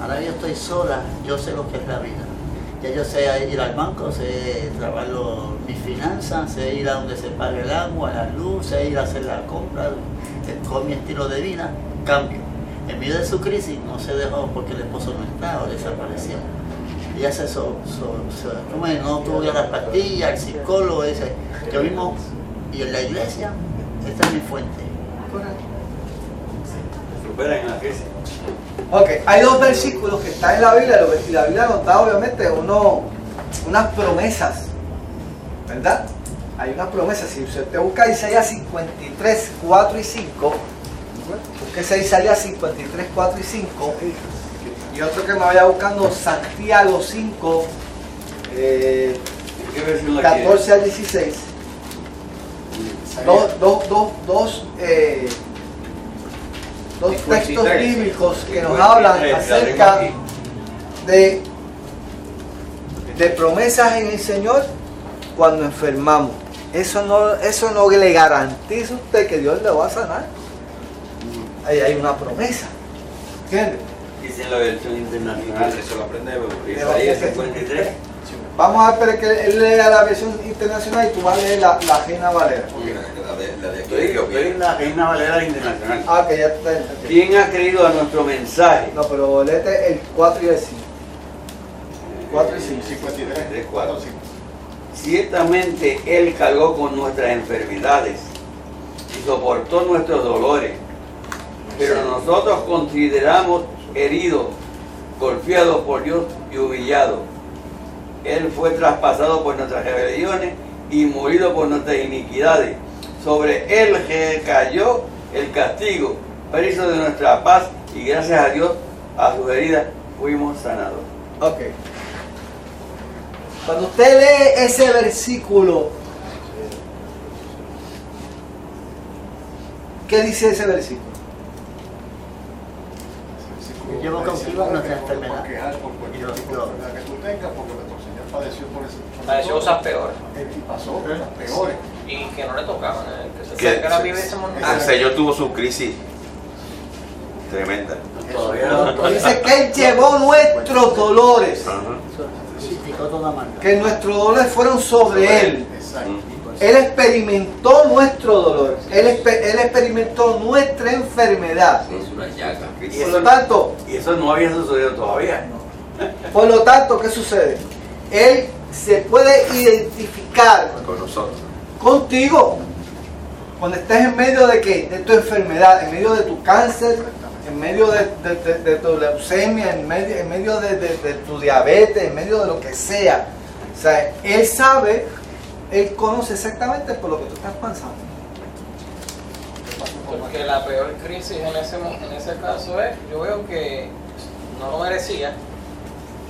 ahora yo estoy sola, yo sé lo que es la vida. Ya yo sé ir al banco, sé trabajar mis finanzas, sé ir a donde se pague el agua, la luz, sé ir a hacer la compra, con mi estilo de vida, cambio. En medio de su crisis no se dejó porque el esposo no está o desapareció. Ella no tuvo ya las pastillas, el psicólogo, dice, yo mismo, y en la iglesia, esta es mi fuente. Superan la crisis. Ok, hay dos versículos que están en la Biblia, y la Biblia nos da obviamente unas promesas, ¿verdad? Hay unas promesas. Si usted busca Isaías 53, 4 y 5, busque Isaías 53, 4 y 5, y otro que me vaya buscando Santiago 5, 14 al 16. Dos textos bíblicos que nos hablan acerca de promesas en el Señor cuando enfermamos. Eso no le garantiza a usted que Dios le va a sanar. Ahí hay una promesa. ¿Entiendes? Dice la versión internacional, eso lo aprendemos. Isaías 53. Vamos a esperar que él lea la versión internacional y tú vas a leer la Reina Valera. Estoy en la Reina Valera internacional. Ah, que ya está. ¿Quién ha creído a nuestro mensaje? No, pero léete el 4 y el 5. 4 y 5. 53, 4, 5. Ciertamente Él cargó con nuestras enfermedades y soportó nuestros dolores, pero nosotros consideramos herido, golpeado por Dios y humillado. Él fue traspasado por nuestras rebeliones y molido por nuestras iniquidades. Sobre Él recayó el castigo, preso de nuestra paz, y gracias a Dios, a sus heridas fuimos sanados. Ok. Cuando usted lee ese versículo, ¿qué dice ese versículo? Llevo cautivo nuestra enfermedad. Quejar por cualquier tipo de enfermedad que tú tengas, porque nuestro Señor padeció por eso. Padeció cosas peores. Y pasó cosas peores. Y que no le tocaban. Que el Señor tuvo su crisis tremenda. Dice que Él llevó nuestros dolores. Que nuestros dolores fueron sobre Él. Él experimentó nuestro dolor. Él experimentó nuestra enfermedad. Es una llaga. Por lo tanto, Y eso no había sucedido todavía. por lo tanto, ¿qué sucede? Él se puede identificar Con nosotros. contigo cuando estés en medio de ¿qué? De tu enfermedad, en medio de tu cáncer, en medio de tu leucemia, en medio de tu diabetes, en medio de lo que sea. O sea, Él sabe, Él conoce exactamente por lo que tú estás pasando. Porque la peor crisis en ese caso es, yo veo que no lo merecía,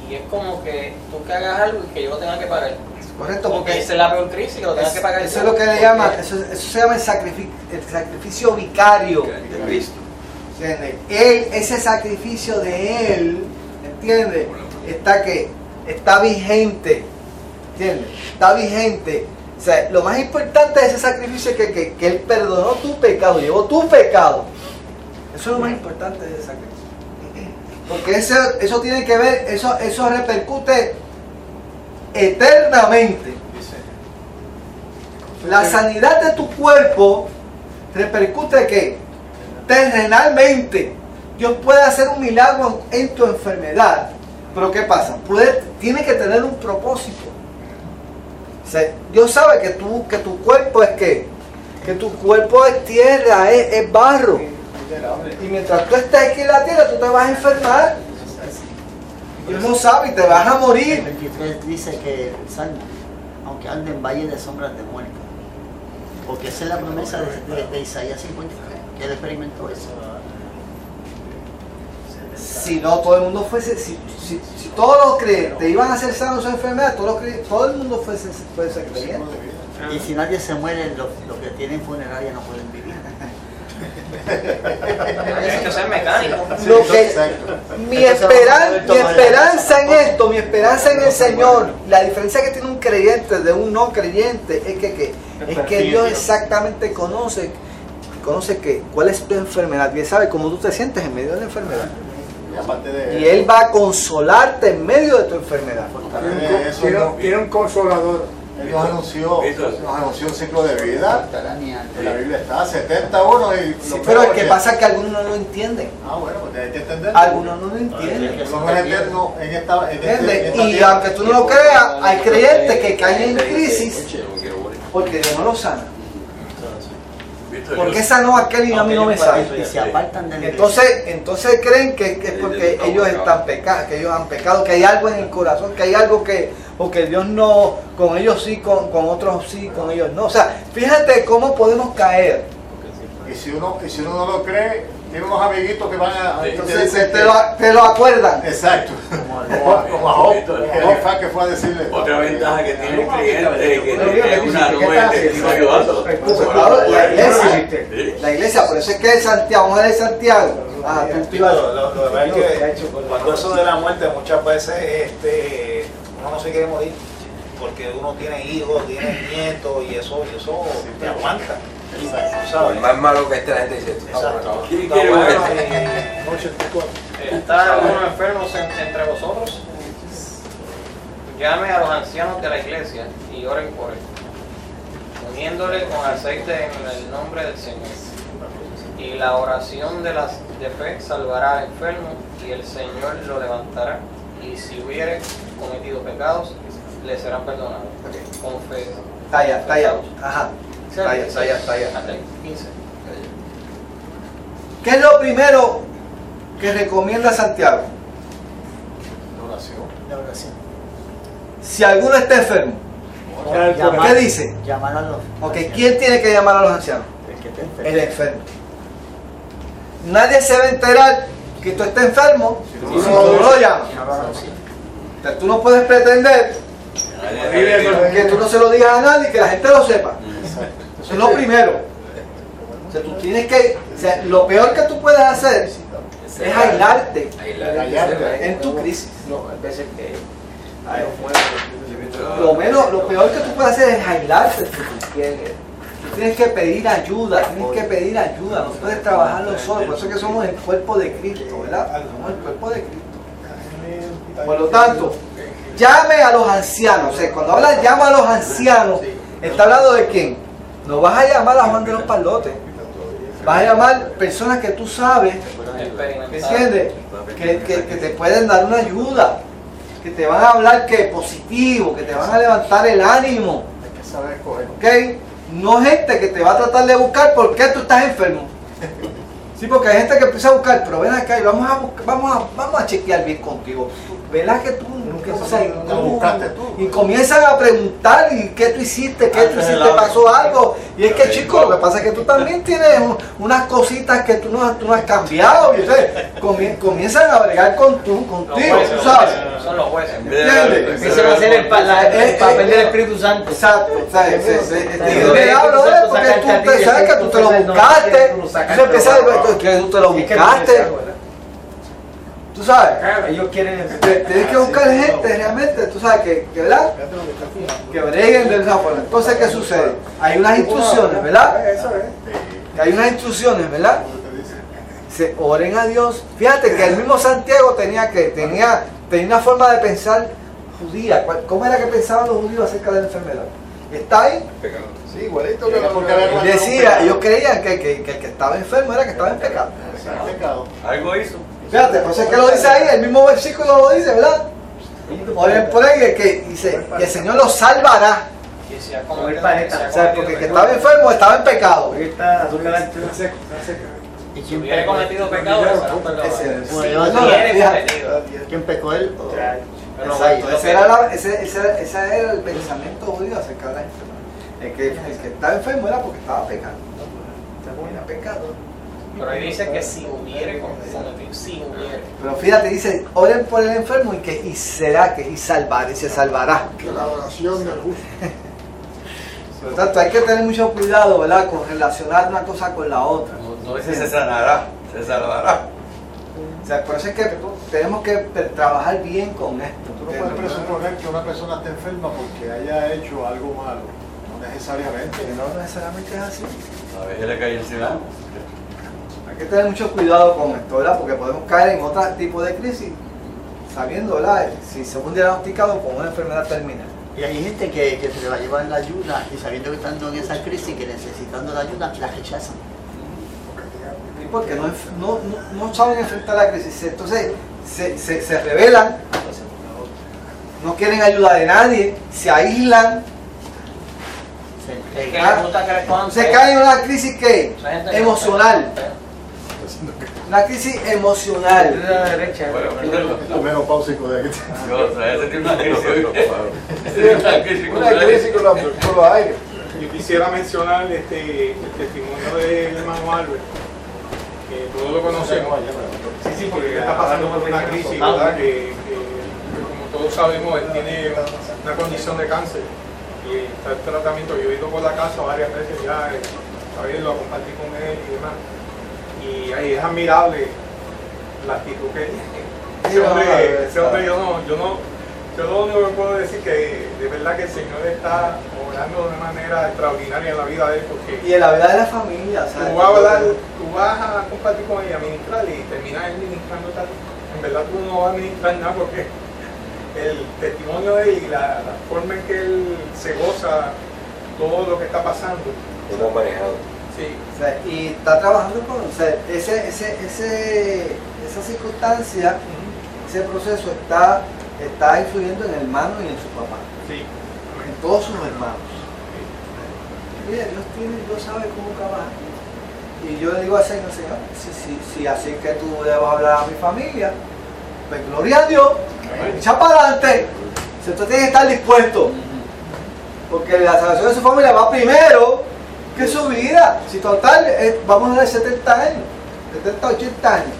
y es como que tú que hagas algo y que yo lo tenga que pagar. Correcto, porque esa es la peor crisis, que lo tengas que pagar. Eso es lo que le llaman, eso se llama el sacrificio vicario De Cristo. ¿Entiendes? Ese sacrificio de Él, ¿entiendes? Está vigente, ¿entiendes? Está vigente. O sea, lo más importante de ese sacrificio es que Él perdonó tu pecado, llevó tu pecado. Eso es lo más importante de ese sacrificio. Porque eso tiene que ver, eso repercute eternamente. La sanidad de tu cuerpo repercute que terrenalmente Dios puede hacer un milagro en tu enfermedad. Pero ¿qué pasa? Tiene que tener un propósito. O sea, Dios sabe que tu cuerpo es ¿qué? Que tu cuerpo es tierra, es barro. Y mientras tú estés aquí en la tierra, tú te vas a enfermar. Dios lo sabe y te vas a morir. El 23 dice que el Salmo, aunque ande en valle de sombras de muerte, porque esa es la promesa de Isaías 53, que él experimentó eso. Si no todo el mundo fuese, si todos los creyentes iban a ser sanos de su enfermedad, todo el mundo fuese creyente. Y si nadie se muere, los que tienen funeraria no pueden vivir. Tienes que ser mecánico. Mi esperanza en esto, mi esperanza en el Señor, la diferencia que tiene un creyente de un no creyente es que Dios exactamente conoce cuál es tu enfermedad y Él sabe cómo tú te sientes en medio de la enfermedad. Y Él va a consolarte en medio de tu enfermedad. Tiene un consolador. Él nos anunció un ciclo de vida. En la Biblia está 71 y sí, pero el que pasa es que algunos no lo entienden. Bueno, pues hay que entenderlo. Algunos no lo entienden. Eso no es eterno en esta y aunque tú no lo creas, hay creyentes que caen en crisis porque Dios no lo sana. ¿Por qué sanó a aquel y a mí no me sana? Y se apartan de Entonces creen que es porque ellos están pecados, que ellos han pecado, que hay algo en el corazón, que hay algo o que Dios no, con ellos sí, con otros sí, con ellos no. O sea, fíjate cómo podemos caer. Y si uno no lo cree, tiene unos amiguitos que van a... Entonces te lo acuerdan. Exacto. Como a Job, que fue a decirle... Otra ventaja que tiene el cliente que tiene una nube de testigo ayudando. La iglesia, por eso es que Santiago, vamos a ver Santiago. Lo que pasa es que cuando eso de la muerte muchas veces uno no se quiere morir porque uno tiene hijos, tiene nietos y eso te aguanta. Por más malo que esté la gente dice, ¿quién quiere ¿Están algunos enfermos entre vosotros? Llame a los ancianos de la iglesia y oren por él, uniéndole con aceite en el nombre del Señor. Y la oración de fe salvará al enfermo y el Señor lo levantará. Y si hubiere cometido pecados, le serán perdonados. Con fe. Está allá. Ajá. Está allá. 15. ¿Qué es lo primero que recomienda Santiago? La oración. Si alguno está enfermo, ¿qué dice? Llamar a los ancianos. ¿Quién tiene que llamar a los ancianos? El que está enfermo. El enfermo. Nadie se va a enterar que tú estés enfermo si tú no lo llamas. O sea, tú no puedes pretender que tú no se lo digas a nadie y que la gente lo sepa. Eso es lo primero. O sea, tú tienes que... O sea, lo peor que tú puedes hacer es aislarte en tu crisis. Lo peor que tú puedes hacer es aislarte. Tú tienes que pedir ayuda, no puedes trabajarlo solo. Por eso es que somos el cuerpo de Cristo, ¿verdad? Somos el cuerpo de Cristo. Por lo tanto, llame a los ancianos. O sea, cuando habla llama a los ancianos, está hablando de quién. No vas a llamar a Juan de los Palotes. Vas a llamar personas que tú sabes, ¿entiendes? Que te pueden dar una ayuda, que te van a hablar que positivo, que te van a levantar el ánimo. Hay que saber escoger. ¿Ok? No gente que te va a tratar de buscar por qué tú estás enfermo. Sí, porque hay gente que empieza a buscar, pero ven acá y vamos a chequear bien contigo. ¿Verdad que tú buscaste tú? Y comienzan a preguntar, ¿y qué tú hiciste? ¿Pasó algo? Y es que, chico, lo que pasa es que tú también tienes unas cositas que tú no has cambiado. Y ustedes comienzan a bregar contigo, tú sabes. Son los jueces. ¿Entiendes? Empiezan a hacer el papel del Espíritu Santo. Exacto. Porque tú sabes que tú te lo buscaste. Tú empiezas que tú te lo buscaste. Tú sabes, ellos quieren... Tienes que buscar gente realmente, tú sabes que ¿verdad? Que breguen de esa forma. Entonces, ¿qué sucede? Hay unas instrucciones, ¿verdad? Hay unas instrucciones, ¿verdad? Se oren a Dios. Fíjate que el mismo Santiago tenía una forma de pensar judía. ¿Cómo era que pensaban los judíos acerca de la enfermedad? ¿Está ahí? Sí, igualito que porque decía, ellos creían que el que estaba enfermo era que estaba en pecado. Algo hizo. Fíjate, por eso es que lo dice ahí, el mismo versículo lo dice, ¿verdad? Por ahí que dice, y el Señor los salvará. O sea, porque el que estaba enfermo estaba en pecado. Y si hubiera cometido pecado, ¿quién pecó él? Exacto, ese era el pensamiento judío acerca de la enfermedad. El que estaba enfermo era porque estaba pecando. Era pecado. Pero ahí dice que si hubiere cometido, si hubiere. Pero fíjate, dice, oren por el enfermo y se salvará. Que la oración del justo. Por lo tanto, hay que tener mucho cuidado, ¿verdad?, con relacionar una cosa con la otra. No dice se sanará, se salvará. O sea, por eso es que tenemos que trabajar bien con esto. Tú no puedes presuponer que una persona esté enferma porque haya hecho algo malo. No necesariamente. No necesariamente es así. A veces le cae encima. Hay que tener mucho cuidado con esto, ¿verdad? Porque podemos caer en otro tipo de crisis, sabiendo, ¿verdad?, si se un diagnosticado con una enfermedad terminal. Y hay gente que se le va a llevar la ayuda y sabiendo que están en esa crisis, que necesitando la ayuda, la rechazan. Porque no saben enfrentar la crisis, entonces se rebelan, no quieren ayuda de nadie, se aíslan, se caen en una crisis que emocional, una crisis emocional. Menopáusico de aquí. Una crisis con los aires. Yo quisiera mencionar el testimonio del hermano Albert, que todos lo conocemos. Sí, porque está pasando por una crisis, ¿verdad? Que como todos sabemos, él tiene una condición de cáncer y está en tratamiento. Yo he ido por la casa varias veces ya a verlo, a compartir con él y demás. Y ahí es admirable la actitud que tiene. Ese hombre yo lo único que puedo decir que de verdad que el Señor está obrando de una manera extraordinaria en la vida de él, porque y en la vida de la familia, ¿sabes? Tú vas a compartir con ella, ministrar y terminas ministrando tal. En verdad tú no vas a ministrar nada porque el testimonio de él y la forma en que él se goza todo lo que está pasando. Hemos manejado. Sí. O sea, y está trabajando con, o sea, esa circunstancia, ese proceso está influyendo en el hermano y en su papá. Sí. En todos sus hermanos. Mira, Dios sabe cómo trabajar. Y yo le digo al Señor, si así que tú le vas a hablar a mi familia, pues gloria a Dios, echa para adelante. Si usted tiene que estar dispuesto, porque la salvación de su familia va primero que su vida. Si total, vamos a dar 70 años, 70, 80 años.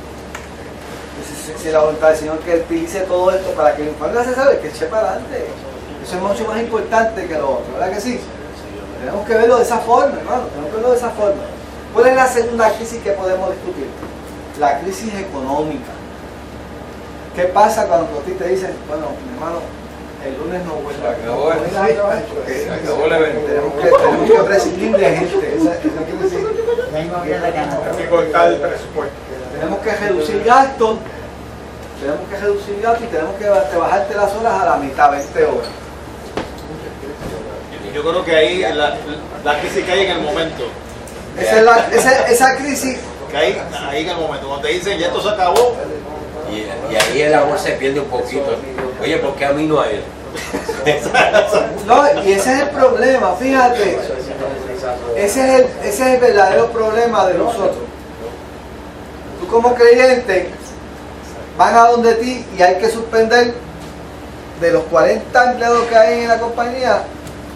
Si la voluntad del Señor que Él utilice todo esto para que mi familia se sabe que eche para adelante. Eso es mucho más importante que lo otro, ¿verdad que sí? Tenemos que verlo de esa forma, hermano, tenemos que verlo de esa forma. ¿Cuál es la segunda crisis que podemos discutir? La crisis económica. ¿Qué pasa cuando a ti te dicen, bueno, mi hermano, el lunes no vuelve a acabó el evento? Tenemos que prescindir de gente. Esa crisis. Hay que cortar el presupuesto. Tenemos que reducir gastos. Y tenemos que bajarte las horas a la mitad, 20 horas. Yo creo que ahí la crisis cae en el momento. Esa crisis Que ahí en el momento, cuando te dicen ya esto se acabó. Y ahí el amor se pierde un poquito. Oye, ¿por qué a mí no a él? No, y ese es el problema, fíjate. Ese es el verdadero problema de nosotros. Tú como creyente van a donde ti y hay que suspender de los 40 empleados que hay en la compañía,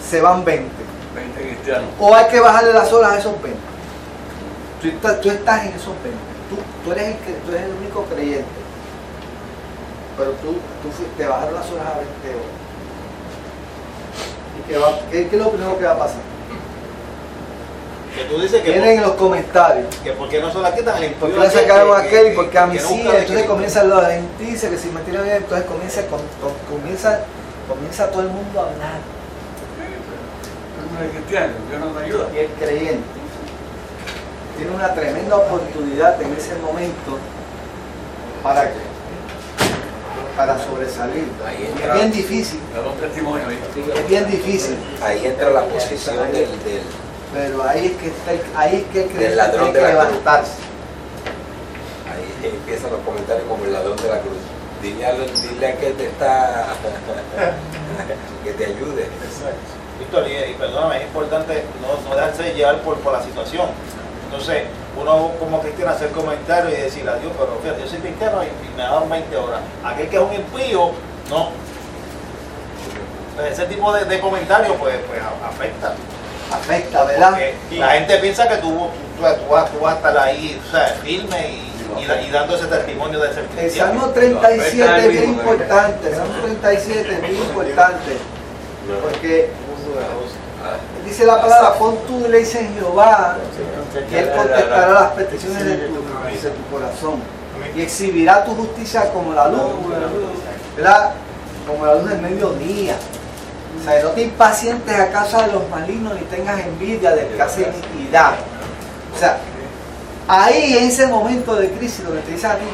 se van 20. 20 cristianos. O hay que bajarle las horas a esos 20. Tú estás en esos 20. Tú eres el único creyente. Pero tú te bajaron las horas a 20 horas. ¿Y qué es lo primero que va a pasar? Que tú dices que vienen en los comentarios. Que por qué no se la quitan al impío. ¿Por qué le sacaron a aquel y por qué a mí que sí? nunca Entonces comienza la gente dice que si me tiene bien, entonces comienza todo el mundo a hablar. No es cristiano, Dios no me ayuda. Y el creyente tiene una tremenda oportunidad en ese momento para para sobresalir. Es bien difícil. Es bien difícil. Ahí entra la posición del pero ahí es que el creyente ladrón tiene que levantarse. Ahí empiezan los comentarios como el ladrón de la cruz. Dile a que te está que te ayude. Exacto. Víctor, y perdóname, es importante no dejarse llevar por la situación. Entonces, uno como cristiano hacer comentarios y decirle a Dios, pero fíjate, yo soy cristiano y me ha dado 20 horas. Aquel que es un impío, no. Entonces, ese tipo de comentarios pues afecta. Afecta, ¿verdad? Porque la gente piensa que tú vas a estar ahí, o sea, firme y dando ese testimonio de ser cristiano. El Salmo 37 es bien importante, el Salmo 37 es bien importante, porque dice la palabra, pon tu deleite en Jehová, y Él contestará las peticiones de tu corazón, y exhibirá tu justicia como la luz, ¿verdad? Como la luz del mediodía. O sea, no te impacientes a causa de los malignos ni tengas envidia del que hace iniquidad. O sea, ahí en ese momento de crisis donde te dicen a ti,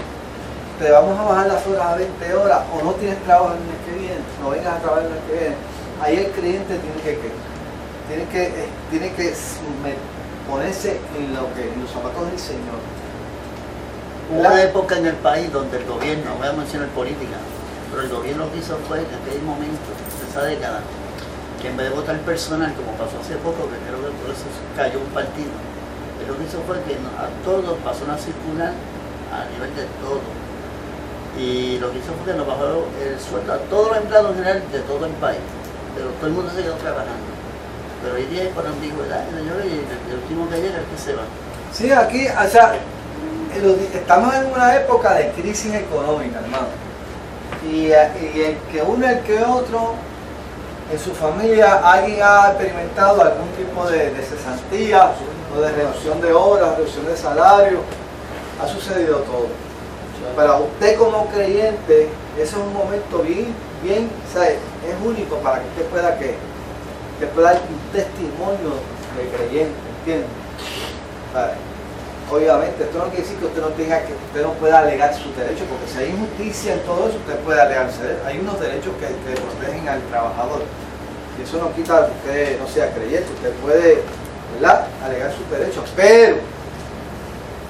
te vamos a bajar las horas a 20 horas o no tienes trabajo el mes que viene, no vengas a trabajar el mes que viene, ahí el creyente tiene que ponerse en los zapatos del Señor. Hubo una época en el país donde el gobierno, voy a mencionar política, pero el gobierno lo que hizo fue en aquel momento, de esa década, que en vez de votar personal, como pasó hace poco, que creo que por eso cayó un partido, lo que hizo fue que a todos pasó una circular a nivel de todo. Y lo que hizo fue que nos bajó el sueldo a todos los empleados en general de todo el país. Pero todo el mundo se quedó trabajando. Pero hoy día es por ambigüedad, señores, y el último que llega es el que se va. Sí, aquí, o sea, estamos en una época de crisis económica, hermano. Y el que uno, el que otro, en su familia, alguien ha experimentado algún tipo de cesantía, o de reducción de horas, reducción de salario, ha sucedido todo. Para usted como creyente, ese es un momento bien, ¿sabe? Es único para que usted pueda dar un testimonio de creyente, ¿entiende? ¿Sabe? Obviamente, esto no quiere decir que usted no pueda alegar sus derechos, porque si hay injusticia en todo eso, usted puede alegarse. Hay unos derechos que protegen al trabajador. Y eso no quita que usted no sea creyente, usted puede, ¿verdad?, alegar sus derechos,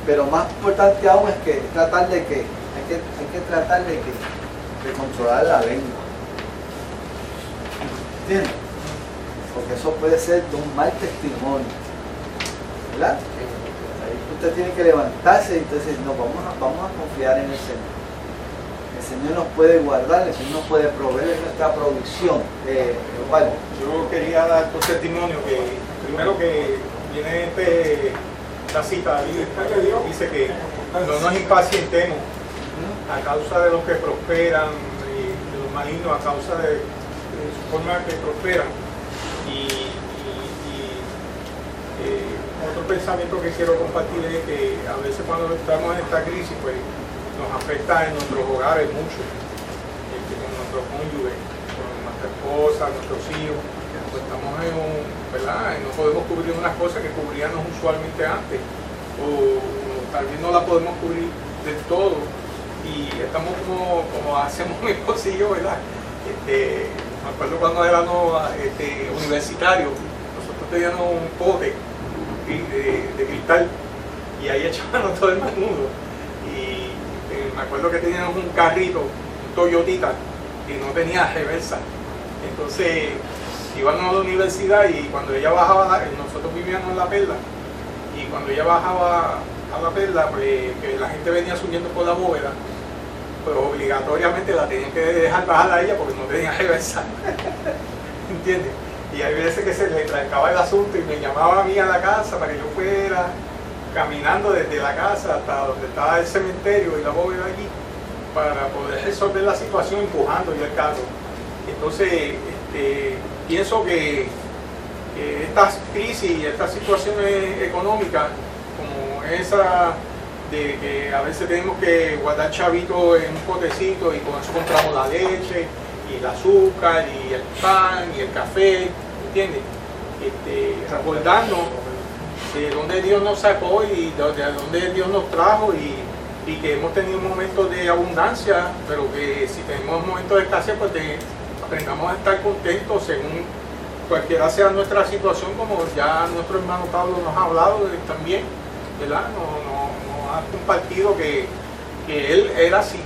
pero más importante aún es que tratar de hay que tratar de controlar la lengua, ¿entiendes? Porque eso puede ser de un mal testimonio, ¿verdad? Ahí usted tiene que levantarse y entonces no, vamos a confiar en el Señor. El Señor nos puede guardar, el Señor nos puede proveer nuestra provisión. Bueno. Yo quería dar tu testimonio que primero que viene esta cita de Dios, dice que no nos impacientemos a causa de los que prosperan y de los malignos, a causa de su forma que prosperan. Otro pensamiento que quiero compartir es que a veces cuando estamos en esta crisis pues nos afecta en nuestros hogares mucho, con nuestros cónyuges, con nuestra esposa, nuestros hijos. Pues estamos ¿verdad? No podemos cubrir unas cosas que cubríamos usualmente antes, o tal vez no la podemos cubrir del todo, y estamos como hacemos mi esposo y yo, ¿verdad? Me acuerdo cuando éramos universitarios, nosotros teníamos un pote de cristal y ahí echábamos todo el menudo, y me acuerdo que teníamos un carrito, un Toyotita, que no tenía reversa. Entonces íbamos a la universidad y cuando ella bajaba, nosotros vivíamos en La Perla, y cuando ella bajaba a La Perla, pues que la gente venía subiendo por la bóveda, pues obligatoriamente la tenían que dejar bajar a ella porque no tenía reversa. ¿Entiendes? Y hay veces que se le trancaba el asunto y me llamaba a mí a la casa para que yo fuera caminando desde la casa hasta donde estaba el cementerio y la bóveda allí para poder resolver la situación empujando ya el carro. Entonces, pienso que estas crisis y estas situaciones económicas, como esa de que a veces tenemos que guardar chavitos en un potecito y con eso compramos la leche y el azúcar y el pan y el café, ¿entiendes? Recordarnos de dónde Dios nos sacó y de dónde Dios nos trajo y y que hemos tenido momentos de abundancia, pero que si tenemos momentos de escasez, pues aprendamos a estar contentos según cualquiera sea nuestra situación, como ya nuestro hermano Pablo nos ha hablado también, ¿verdad? Nos ha compartido que él era así,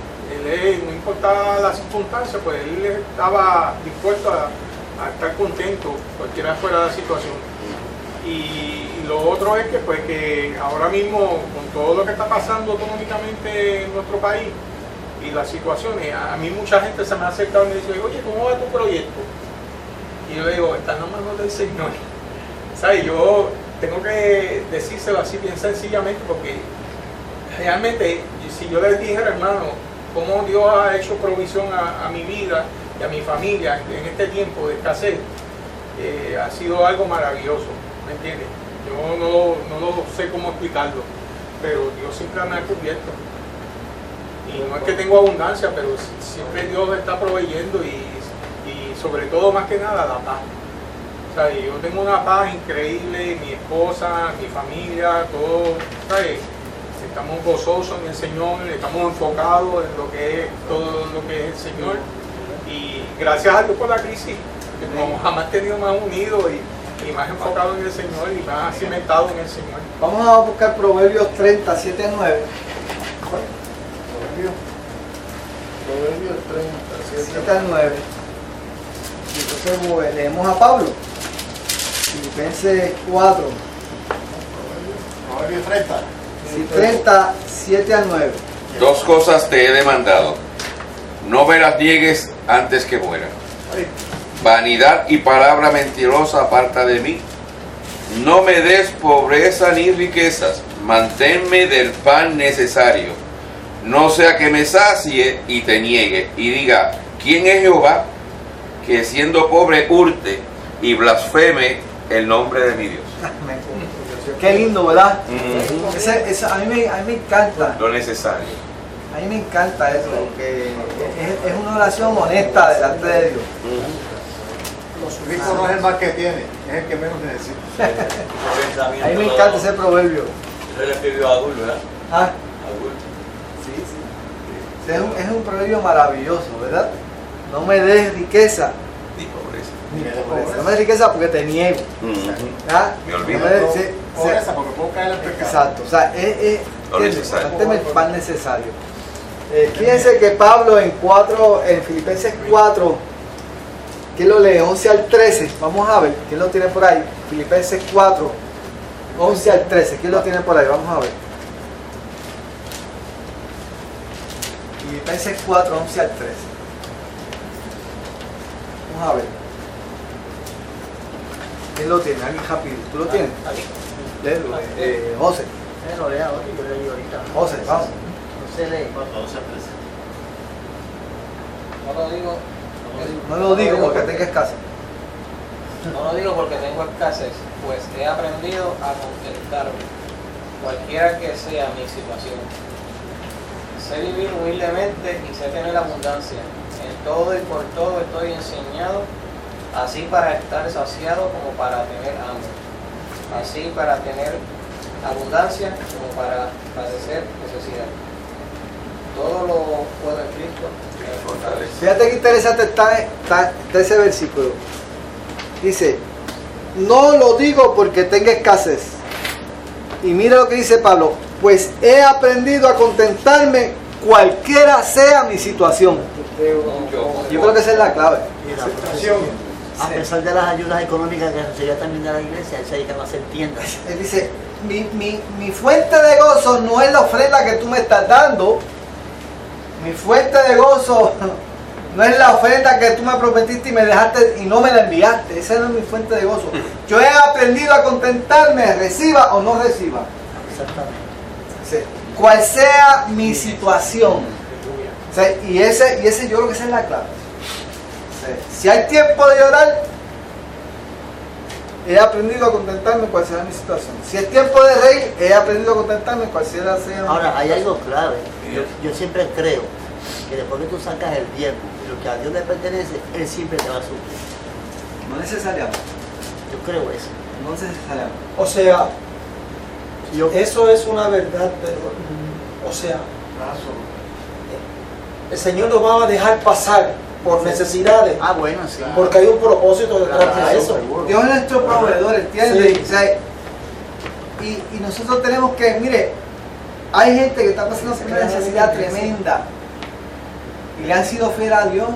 no importaba la circunstancia, pues él estaba dispuesto a estar contento, cualquiera fuera la situación. Y lo otro es que, pues, que ahora mismo, con todo lo que está pasando económicamente en nuestro país y las situaciones, a mí mucha gente se me ha acercado y me dice, oye, ¿cómo va tu proyecto? Y yo digo, está en las manos del Señor. ¿Sabes? Yo tengo que decírselo así bien sencillamente, porque realmente, si yo les dijera, hermano, cómo Dios ha hecho provisión a mi vida y a mi familia en este tiempo de escasez, ha sido algo maravilloso, ¿me entiendes? Yo no lo sé cómo explicarlo, pero Dios siempre me ha cubierto. Y no es que tengo abundancia, pero siempre Dios está proveyendo y sobre todo, más que nada, la paz. O sea, yo tengo una paz increíble, mi esposa, mi familia, todo, ¿sabes? Estamos gozosos en el Señor, estamos enfocados en lo que es todo lo que es el Señor. Y gracias a Dios por la crisis, que nos ha mantenido más unidos y más enfocados en el Señor y más cimentados en el Señor. Vamos a buscar Proverbios 30, 7 a 9. Proverbios 30, 7 a 9. Y entonces leemos a Pablo. Filipenses 4. Proverbios 30. Sí, 30, 7 a 9. Dos cosas te he demandado. No me las niegues antes que muera. Vanidad y palabra mentirosa aparta de mí. No me des pobreza ni riquezas. Manténme del pan necesario. No sea que me sacie y te niegue y diga, ¿quién es Jehová? Que siendo pobre hurte y blasfeme el nombre de mi Dios. Qué lindo, ¿verdad? A mí me encanta. Lo necesario. A mí me encanta eso, porque es una oración honesta delante de Dios. Los ricos no es el más que tiene, es el que menos necesita. A mí me encanta ese proverbio. Eso le escribió a Adul, ¿verdad? Ah, Adul. sí. Es un proverbio maravilloso, ¿verdad? No me des riqueza. Ni pobreza. No me des riqueza porque te niego. ¿Ah? Me olvido. No me des- Pobreza porque puedo caer en el pecado. Exacto, o sea, Lo necesario. mánteme el pan necesario. Fíjense que Pablo en Filipenses 4, ¿quién lo lee? 11 al 13, vamos a ver, ¿quién lo tiene por ahí? Filipenses 4, 11 al 13, ¿quién lo tiene por ahí? Vamos a ver. Filipenses 4, 11 al 13. Vamos a ver. ¿Quién lo tiene? Alguien rápido. ¿Tú lo tienes? Léelo, José. Bueno, lea ahora y yo leí ahorita. José, vamos. No se lee. No lo digo. No lo digo porque tenga escasez. No lo digo porque tengo escasez, pues he aprendido a contentarme, cualquiera que sea mi situación. Sé vivir humildemente y sé tener abundancia. En todo y por todo estoy enseñado, así para estar saciado como para tener hambre, así para tener abundancia como para padecer necesidad. Todo lo puedo en Cristo que me fortalece. Fíjate que interesante está ese versículo. Dice, no lo digo porque tenga escasez. Y mira lo que dice Pablo, pues he aprendido a contentarme cualquiera sea mi situación. Yo creo que esa es la clave. A pesar de las ayudas económicas que recibía también de la iglesia, él se dedicaba a hacer tiendas. Él dice, mi fuente de gozo no es la ofrenda que tú me estás dando. Mi fuente de gozo no es la ofrenda que tú me prometiste y me dejaste y no me la enviaste. Esa no es mi fuente de gozo. Yo he aprendido a contentarme, reciba o no reciba. Exactamente. Sí. Cual sea mi situación. Sí. Y ese yo creo que esa es la clave. Sí. Si hay tiempo de llorar, he aprendido a contentarme cual sea mi situación. Si es tiempo de reír, he aprendido a contentarme cual sea mi Ahora, hay algo clave. Yo siempre creo que después que tú sacas el diezmo y lo que a Dios le pertenece, Él siempre te va a suplir. No necesariamente. Yo creo eso. No necesariamente. O sea, eso es una verdad, pero, o sea, El Señor nos va a dejar pasar por necesidades. Ah, bueno, sí. Porque hay un propósito detrás de eso. Dios es nuestro proveedor, ¿entiendes? Sí. O sea, y nosotros tenemos que, mire, hay gente que está pasando por una necesidad tremenda y le han sido fiel a Dios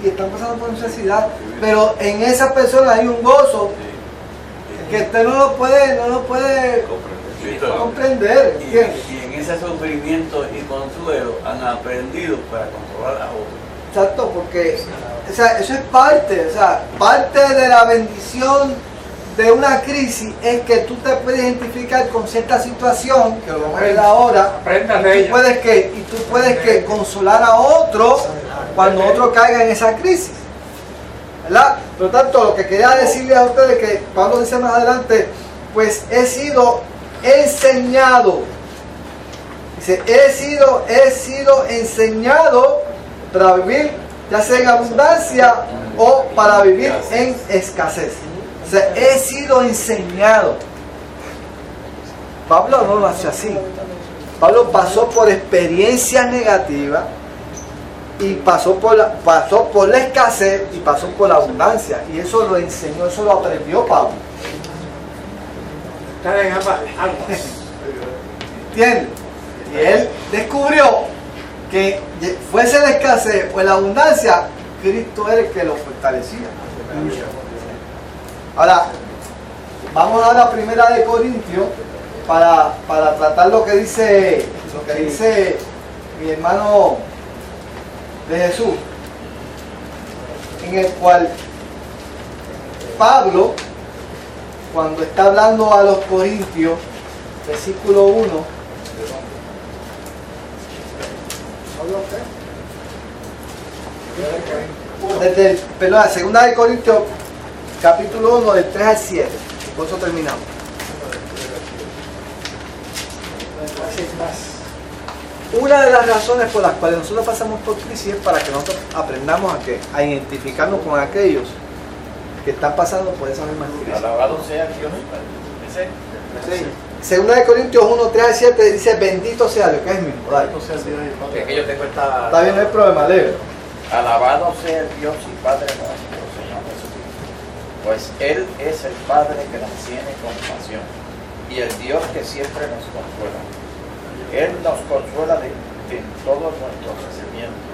y están pasando por necesidad, pero en esa persona hay un gozo que usted no lo puede comprender, ¿entiendes? Y en ese sufrimiento y consuelo han aprendido para controlar a otros. Exacto, porque o sea, eso es parte, o sea, parte de la bendición de una crisis es que tú te puedes identificar con cierta situación, que lo vamos a ver ahora, y tú puedes consolar a otro cuando otro caiga en esa crisis, ¿verdad? Por lo tanto, lo que quería decirles a ustedes, que Pablo dice más adelante, pues he sido enseñado, dice, he sido enseñado para vivir ya sea en abundancia o para vivir en escasez. O sea, he sido enseñado. Pablo no lo hace así. Pablo pasó por experiencias negativas y pasó por la escasez y pasó por la abundancia. Y eso lo enseñó, eso lo aprendió Pablo. Están en ambas aguas. ¿Entiendes? Y él descubrió que fuese la escasez o la abundancia, Cristo era el que lo fortalecía. Ahora, vamos a la primera de Corintios para tratar lo que dice mi hermano de Jesús, en el cual Pablo, cuando está hablando a los Corintios, versículo 1, perdón, segunda de Corintios, capítulo 1, del 3 al 7. Con eso terminamos. Una de las razones por las cuales nosotros pasamos por crisis es para que nosotros aprendamos a identificarnos con aquellos que están pasando por esa misma crisis. Alabado sea Dios. Sí. Segunda de Corintios 1, 3 al 7 dice, bendito sea Dios, que es mismo. Dale. Es que yo tengo esta... Está bien, no hay problema, léelo. Alabado sea Dios y Padre nuestro Señor Jesucristo, pues Él es el Padre que nos tiene compasión y el Dios que siempre nos consuela. Él nos consuela en todos nuestros sufrimientos,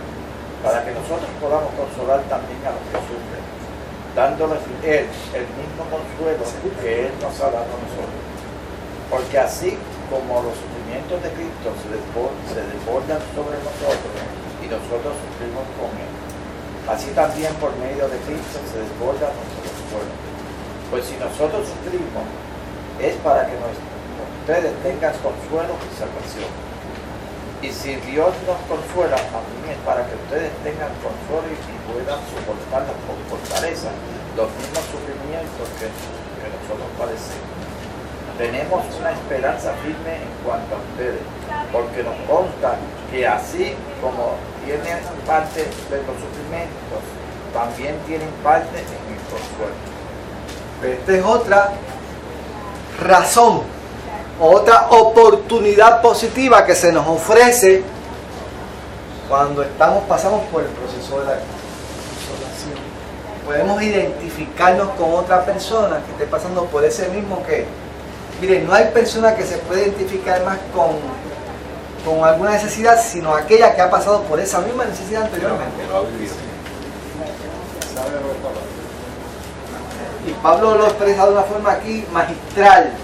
para que nosotros podamos consolar también a los que sufren, dándoles Él el mismo consuelo que Él nos ha dado a nosotros. Porque así como los sufrimientos de Cristo se desbordan sobre nosotros y nosotros sufrimos con Él, así también por medio de Cristo se desborda nuestro consuelo. Pues si nosotros sufrimos, es para que ustedes tengan consuelo y salvación. Y si Dios nos consuela, también es para que ustedes tengan consuelo y puedan soportar con fortaleza los mismos sufrimientos que nosotros padecemos. Tenemos una esperanza firme en cuanto a ustedes, porque nos consta que así como tienen parte de los sufrimientos, también tienen parte en el consuelo. Esta es otra razón, otra oportunidad positiva que se nos ofrece cuando pasamos por el proceso de la consolación. Podemos identificarnos con otra persona que esté pasando por ese mismo que... Miren, no hay persona que se pueda identificar más con alguna necesidad, sino aquella que ha pasado por esa misma necesidad anteriormente. Y Pablo lo expresa de una forma aquí magistral.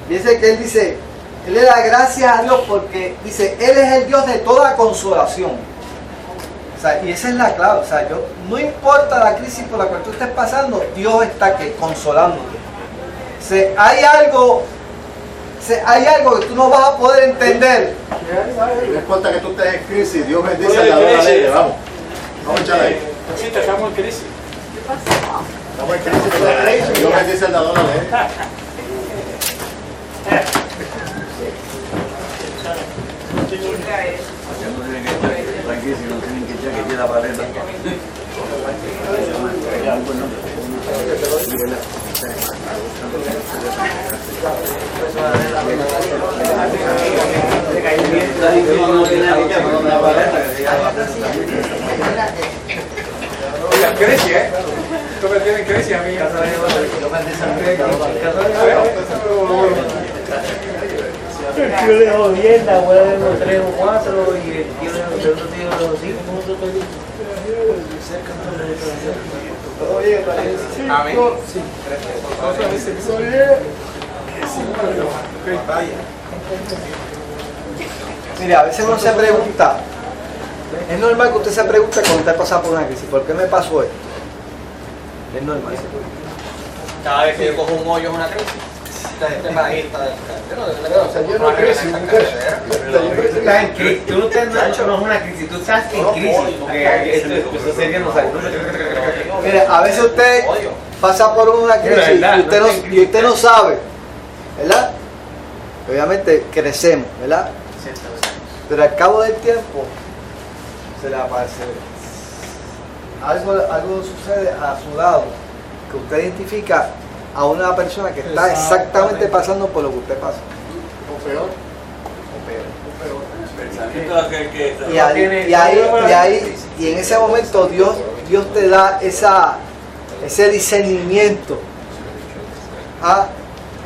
Dice que él dice, él le da gracias a Dios porque dice, Él es el Dios de toda consolación. O sea, y esa es la clave. O sea, no importa la crisis por la cual tú estés pasando, Dios está aquí consolándote. O sea, hay algo que tú no vas a poder entender. No importa que tú estés en crisis, Dios bendice al dador alegre. Vamos a echarle ahí. Sí, estamos en crisis. Estamos en crisis, pero Dios bendice al dador alegre. Tranquilo, no tienen que echar que queda para adentro. Grecia, ¿eh? Esto me tiene en Grecia, a mí. Yo le jodí la abuela de los 3 o 4 y el tío de los otros tíos de los 5 minutos. Amén. Mire, a veces uno se pregunta, es normal que usted se pregunte cuando usted pasa por una crisis, ¿por qué me pasó esto? Es normal. Cada vez que yo cojo un hoyo es una crisis. Este país está yo no crisis, Estás en crisis. Tú no te has hecho, no es una crisis, tú estás en crisis. Porque eso sería no saber. Mire, a veces usted pasa por una crisis y usted no sabe, ¿verdad? Obviamente crecemos, ¿verdad? Pero al cabo del tiempo se le aparece algo sucede a su lado que usted identifica a una persona que está exactamente pasando por lo que usted pasa. O peor. Y en ese momento Dios te da ese discernimiento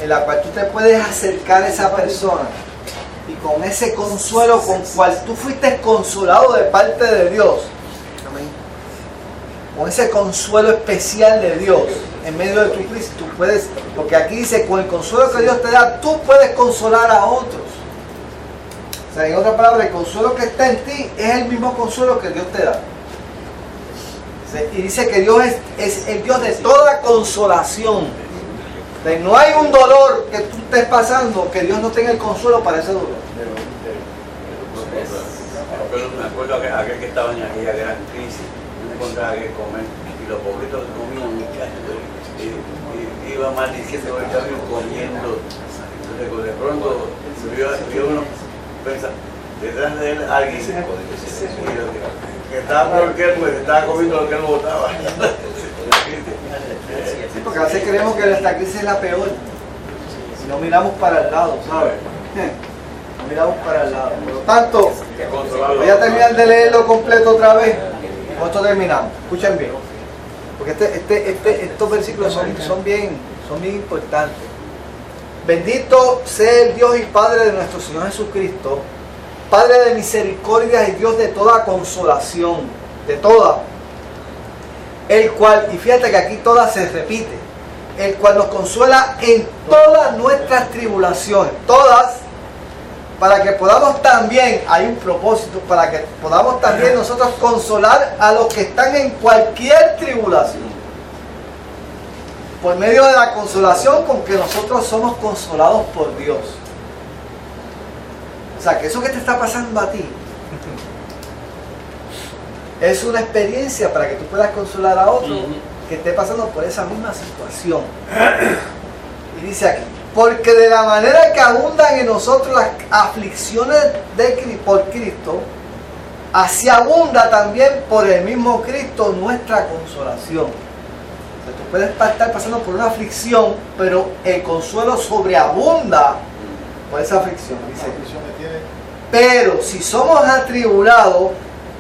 en la cual tú te puedes acercar a esa persona y con ese consuelo con cual tú fuiste consolado de parte de Dios, con ese consuelo especial de Dios en medio de tu crisis, tú puedes, porque aquí dice, con el consuelo que Dios te da, tú puedes consolar a otros. O sea, en otras palabras, el consuelo que está en ti es el mismo consuelo que Dios te da. Y dice que Dios es el Dios de toda consolación. O sea, no hay un dolor que tú estés pasando que Dios no tenga el consuelo para ese dolor. Pero me acuerdo aquel que estaba en aquella gran crisis, no encontraba que comer y los pobritos comían y iba maldiciendo el cambio comiendo. Entonces de pronto vio uno, pensa, detrás de él alguien que estaba peor que él, pues estaba comiendo lo que él botaba. Sí, porque a veces creemos que nuestra crisis es la peor si no miramos para el lado, ¿sabes? No miramos para el lado. Por lo tanto, voy a terminar de leerlo completo otra vez. Con esto terminamos. Escuchen bien. Porque estos versículos son bien importantes. Bendito sea el Dios y Padre de nuestro Señor Jesucristo, Padre de misericordia y Dios de toda consolación, de toda, el cual, y fíjate que aquí toda se repite, el cual nos consuela en todas nuestras tribulaciones, todas, para que podamos también, hay un propósito, para que podamos también nosotros consolar a los que están en cualquier tribulación, por medio de la consolación con que nosotros somos consolados por Dios. O sea, que eso que te está pasando a ti es una experiencia para que tú puedas consolar a otro que esté pasando por esa misma situación. Y dice aquí, porque de la manera que abundan en nosotros las aflicciones por Cristo, así abunda también por el mismo Cristo nuestra consolación. O sea, tú puedes estar pasando por una aflicción, pero el consuelo sobreabunda por esa aflicción. Dice, pero si somos atribulados,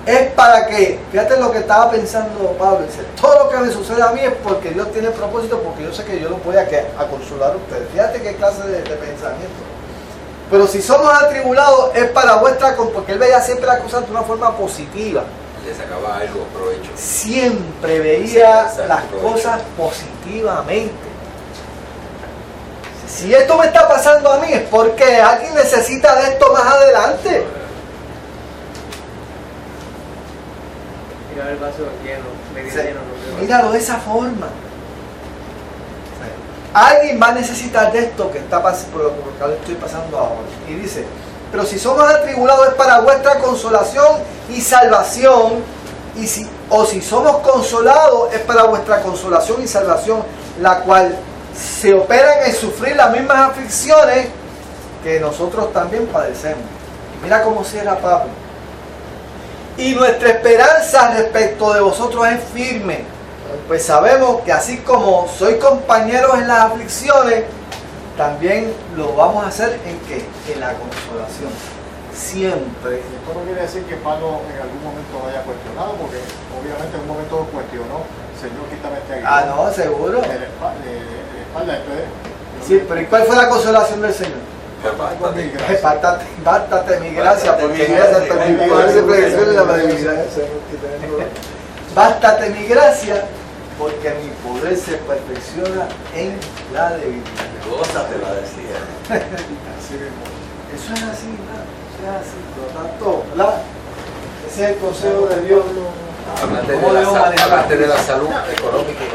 es para que, fíjate lo que estaba pensando Pablo, dice, todo lo que me sucede a mí es porque Dios tiene propósito, porque yo sé que yo lo voy a consolar a ustedes. Fíjate qué clase de pensamiento. Pero si somos atribulados es para vuestra, porque él veía siempre las cosas de una forma positiva. Le sacaba algo provecho. Siempre veía las cosas positivamente. Si esto me está pasando a mí es porque alguien necesita de esto más adelante. Mira el vaso lleno, medio lleno. Míralo de esa forma. Alguien va a necesitar de esto que está pasando, por lo que estoy pasando ahora. Y dice, pero si somos atribulados es para vuestra consolación y salvación, o si somos consolados es para vuestra consolación y salvación, la cual se opera en sufrir las mismas aflicciones que nosotros también padecemos. Mira cómo cierra Pablo. Y nuestra esperanza respecto de vosotros es firme, Pues sabemos que así como soy compañeros en las aflicciones, también lo vamos a hacer ¿en qué? En la consolación. Siempre. Esto no quiere decir que Pablo en algún momento lo haya cuestionado, porque obviamente en un momento lo cuestionó, Señor, quítame este aguijón. Ah, no, seguro. De la espalda, entonces, Sí, pero ¿y cuál fue la consolación del Señor? Bástate mi gracia, porque mi poder se perfecciona en la debilidad. Bástate mi gracia, porque mi poder se perfecciona en la debilidad. Gózate, la decía. Eso es así, ¿verdad? Eso es así. Por lo tanto, ¿verdad? Ese es el consejo de Dios. Hablaste de la salud económica y